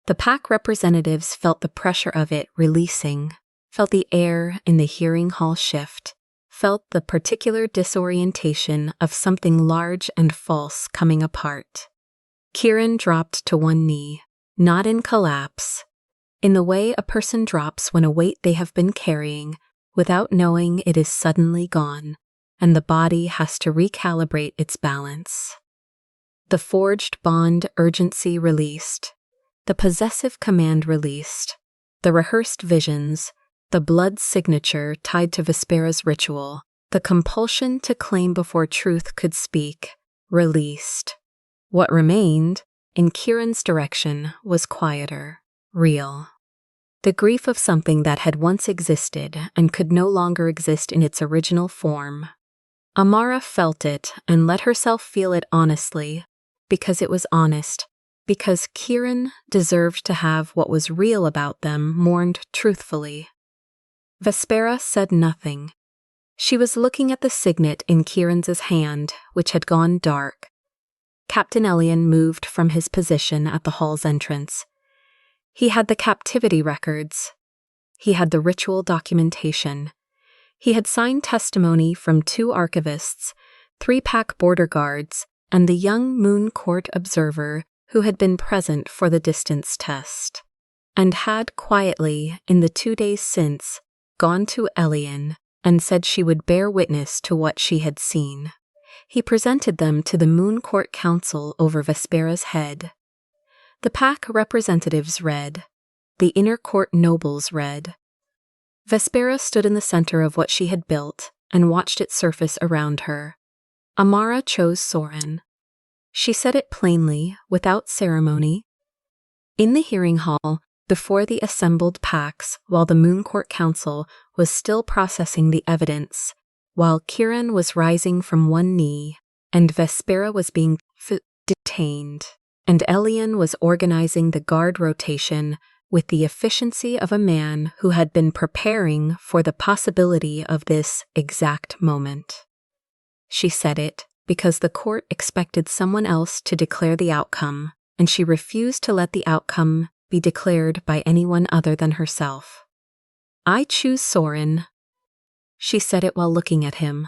The pack representatives felt the pressure of it releasing, felt the air in the hearing hall shift, felt the particular disorientation of something large and false coming apart. Kieran dropped to one knee, not in collapse, in the way a person drops when a weight they have been carrying, without knowing it is suddenly gone, and the body has to recalibrate its balance. The forged bond urgency released, the possessive command released, the rehearsed visions, the blood signature tied to Vespera's ritual, the compulsion to claim before truth could speak, released. What remained, in Kieran's direction, was quieter, real. The grief of something that had once existed and could no longer exist in its original form. Amara felt it and let herself feel it honestly, because it was honest, because Kieran deserved to have what was real about them mourned truthfully. Vespera said nothing. She was looking at the signet in Kieran's hand, which had gone dark. Captain Elian moved from his position at the hall's entrance. He had the captivity records. He had the ritual documentation. He had signed testimony from 2 archivists, 3 pack border guards, and the young Moon Court observer who had been present for the distance test, and had quietly, in the 2 days since, gone to Elian and said she would bear witness to what she had seen. He presented them to the Moon Court Council over Vespera's head. The pack representatives read. The inner court nobles read. Vespera stood in the center of what she had built and watched it surface around her. Amara chose Soren. She said it plainly, without ceremony. In the hearing hall, before the assembled packs, while the Moon Court Council was still processing the evidence, while Kieran was rising from one knee, and Vespera was being detained, and Elian was organizing the guard rotation with the efficiency of a man who had been preparing for the possibility of this exact moment. She said it because the court expected someone else to declare the outcome, and she refused to let the outcome be declared by anyone other than herself. I choose Soren. She said it while looking at him.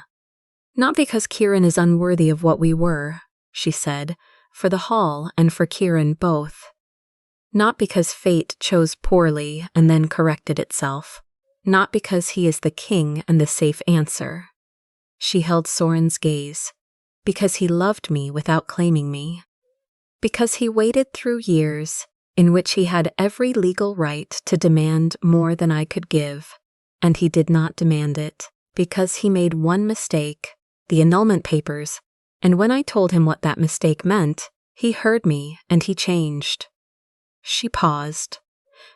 Not because Kieran is unworthy of what we were, she said, for the hall and for Kieran both. Not because fate chose poorly and then corrected itself. Not because he is the king and the safe answer. She held Soren's gaze. Because he loved me without claiming me. Because he waited through years in which he had every legal right to demand more than I could give, and he did not demand it, because he made one mistake, the annulment papers, and when I told him what that mistake meant, he heard me and he changed. She paused.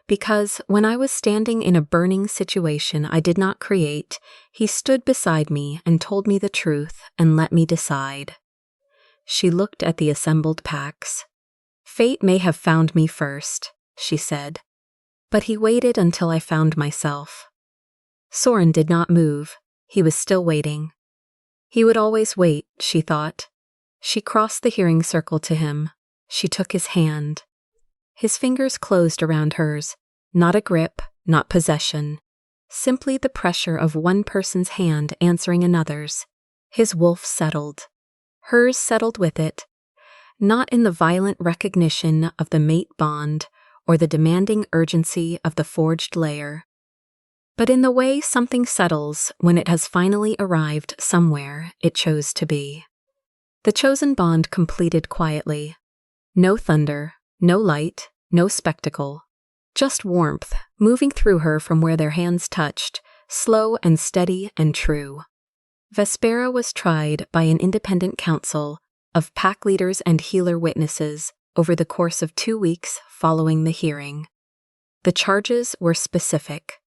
because when I was standing in a burning situation I did not create, he stood beside me and told me the truth and let me decide. She looked at the assembled packs. Fate may have found me first, she said, but he waited until I found myself. Soren did not move. He was still waiting. He would always wait, she thought. She crossed the hearing circle to him. She took his hand. His fingers closed around hers, not a grip, not possession, simply the pressure of one person's hand answering another's. His wolf settled. Hers settled with it, not in the violent recognition of the mate bond or the demanding urgency of the forged layer, but in the way something settles when it has finally arrived somewhere it chose to be. The chosen bond completed quietly. No thunder, no light, no spectacle. Just warmth, moving through her from where their hands touched, slow and steady and true. Vespera was tried by an independent council of pack leaders and healer witnesses over the course of 2 weeks following the hearing. The charges were specific.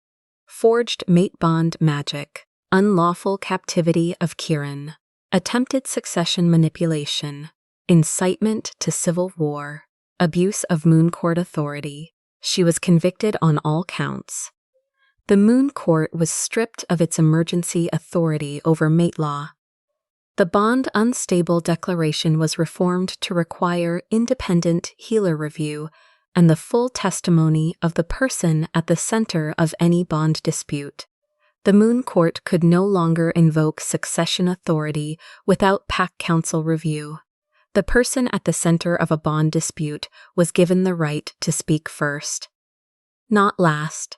Forged mate bond magic, unlawful captivity of Kieran, attempted succession manipulation, incitement to civil war, abuse of Moon Court authority. She was convicted on all counts. The Moon Court was stripped of its emergency authority over mate law. The bond unstable declaration was reformed to require independent healer review and the full testimony of the person at the center of any bond dispute. The Moon Court could no longer invoke succession authority without pack council review. The person at the center of a bond dispute was given the right to speak first. Not last.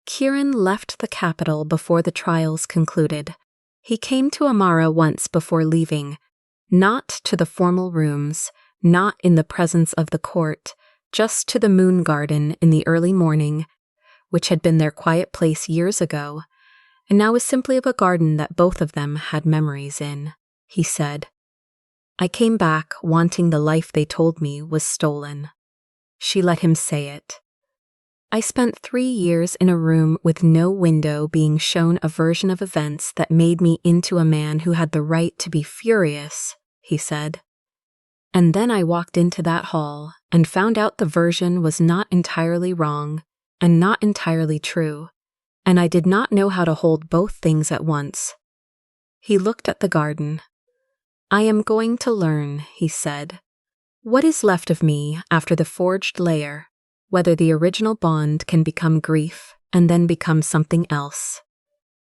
Kieran left the capital before the trials concluded. He came to Amara once before leaving, not to the formal rooms, not in the presence of the court, just to the moon garden in the early morning, which had been their quiet place years ago, and now was simply of a garden that both of them had memories in. He said, "I came back wanting the life they told me was stolen." She let him say it. "I spent 3 years in a room with no window being shown a version of events that made me into a man who had the right to be furious," he said. "And then I walked into that hall and found out the version was not entirely wrong and not entirely true, and I did not know how to hold both things at once." He looked at the garden. "I am going to learn," he said. "What is left of me after the forged layer? Whether the original bond can become grief and then become something else.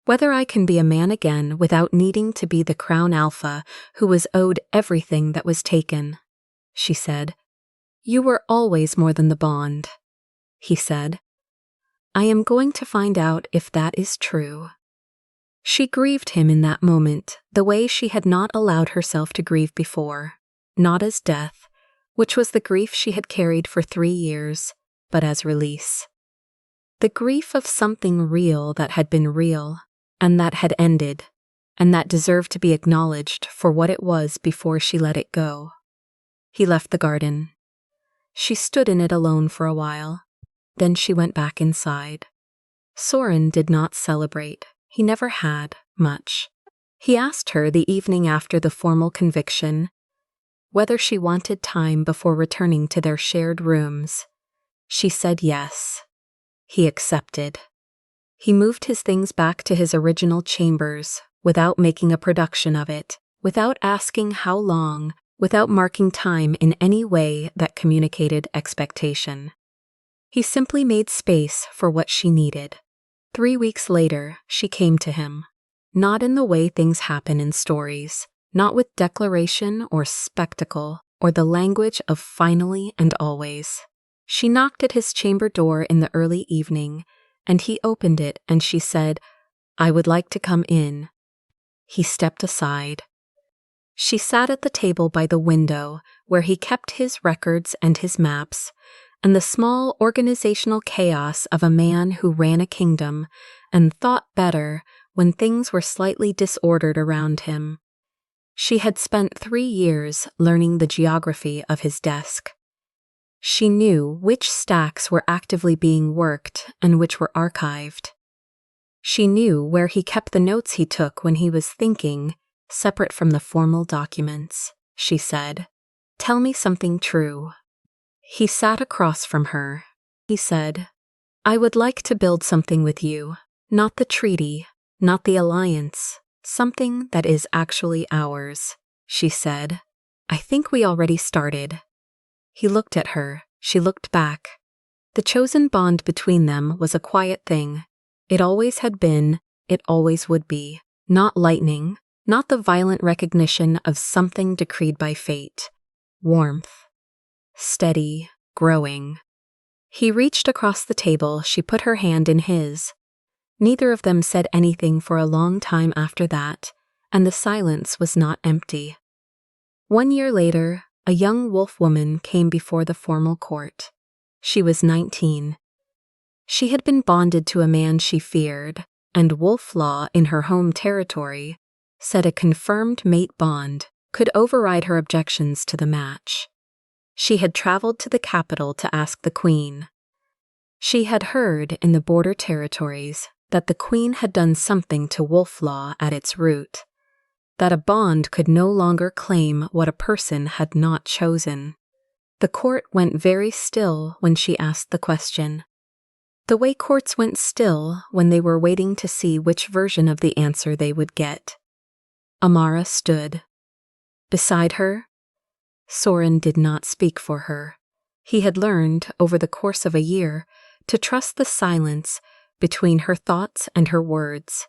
Whether I can be a man again without needing to be the crown alpha who was owed everything that was taken." She said, "You were always more than the bond." He said, "I am going to find out if that is true." She grieved him in that moment, the way she had not allowed herself to grieve before, not as death, which was the grief she had carried for 3 years, but as release. The grief of something real that had been real, and that had ended, and that deserved to be acknowledged for what it was before she let it go. He left the garden. She stood in it alone for a while. Then she went back inside. Soren did not celebrate. He never had, much. He asked her the evening after the formal conviction whether she wanted time before returning to their shared rooms. She said yes. He accepted. He moved his things back to his original chambers without making a production of it, without asking how long, without marking time in any way that communicated expectation. He simply made space for what she needed. 3 weeks later, she came to him, not in the way things happen in stories, not with declaration or spectacle or the language of finally and always. She knocked at his chamber door in the early evening, and he opened it and she said, "I would like to come in." He stepped aside. She sat at the table by the window where he kept his records and his maps, and the small organizational chaos of a man who ran a kingdom and thought better when things were slightly disordered around him. She had spent 3 years learning the geography of his desk. She knew which stacks were actively being worked and which were archived. She knew where he kept the notes he took when he was thinking, separate from the formal documents. She said, "Tell me something true." He sat across from her. He said, "I would like to build something with you, not the treaty, not the alliance, something that is actually ours." She said, "I think we already started." He looked at her. She looked back. The chosen bond between them was a quiet thing. It always had been, it always would be. Not lightning, not the violent recognition of something decreed by fate. Warmth. Steady, growing. He reached across the table. She put her hand in his. Neither of them said anything for a long time after that, and the silence was not empty. 1 year later, a young wolf woman came before the formal court. She was 19. She had been bonded to a man she feared, and wolf law in her home territory said a confirmed mate bond could override her objections to the match. She had traveled to the capital to ask the queen. She had heard in the border territories that the queen had done something to wolf law at its root, that a bond could no longer claim what a person had not chosen. The court went very still when she asked the question. The way courts went still when they were waiting to see which version of the answer they would get. Amara stood. Beside her, Soren did not speak for her. He had learned, over the course of a year, to trust the silence between her thoughts and her words.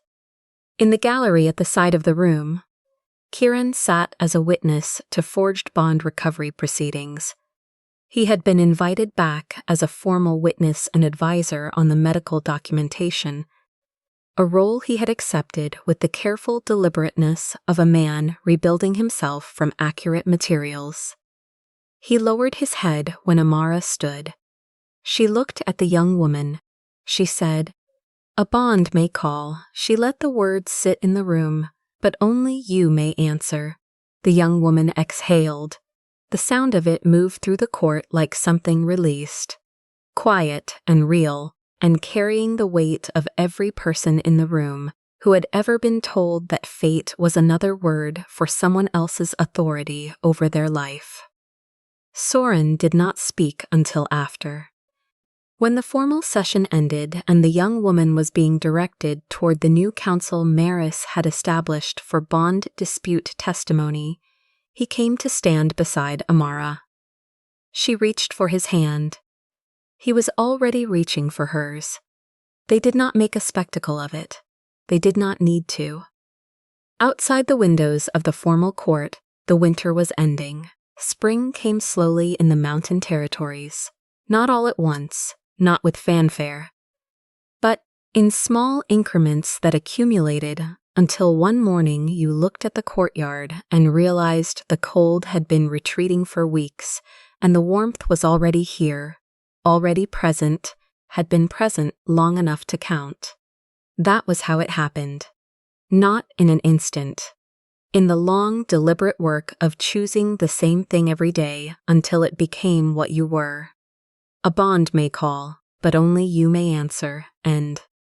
In the gallery at the side of the room, Kieran sat as a witness to forged bond recovery proceedings. He had been invited back as a formal witness and advisor on the medical documentation, a role he had accepted with the careful deliberateness of a man rebuilding himself from accurate materials. He lowered his head when Amara stood. She looked at the young woman. She said, "A bond may call." She let the words sit in the room, "but only you may answer." The young woman exhaled. The sound of it moved through the court like something released, quiet and real, and carrying the weight of every person in the room who had ever been told that fate was another word for someone else's authority over their life. Soren did not speak until after. When the formal session ended and the young woman was being directed toward the new council Maris had established for bond dispute testimony, he came to stand beside Amara. She reached for his hand. He was already reaching for hers. They did not make a spectacle of it. They did not need to. Outside the windows of the formal court, the winter was ending. Spring came slowly in the mountain territories, not all at once, not with fanfare, but in small increments that accumulated until one morning you looked at the courtyard and realized the cold had been retreating for weeks and the warmth was already here, already present, had been present long enough to count. That was how it happened. Not in an instant. In the long, deliberate work of choosing the same thing every day until it became what you were. A bond may call, but only you may answer, and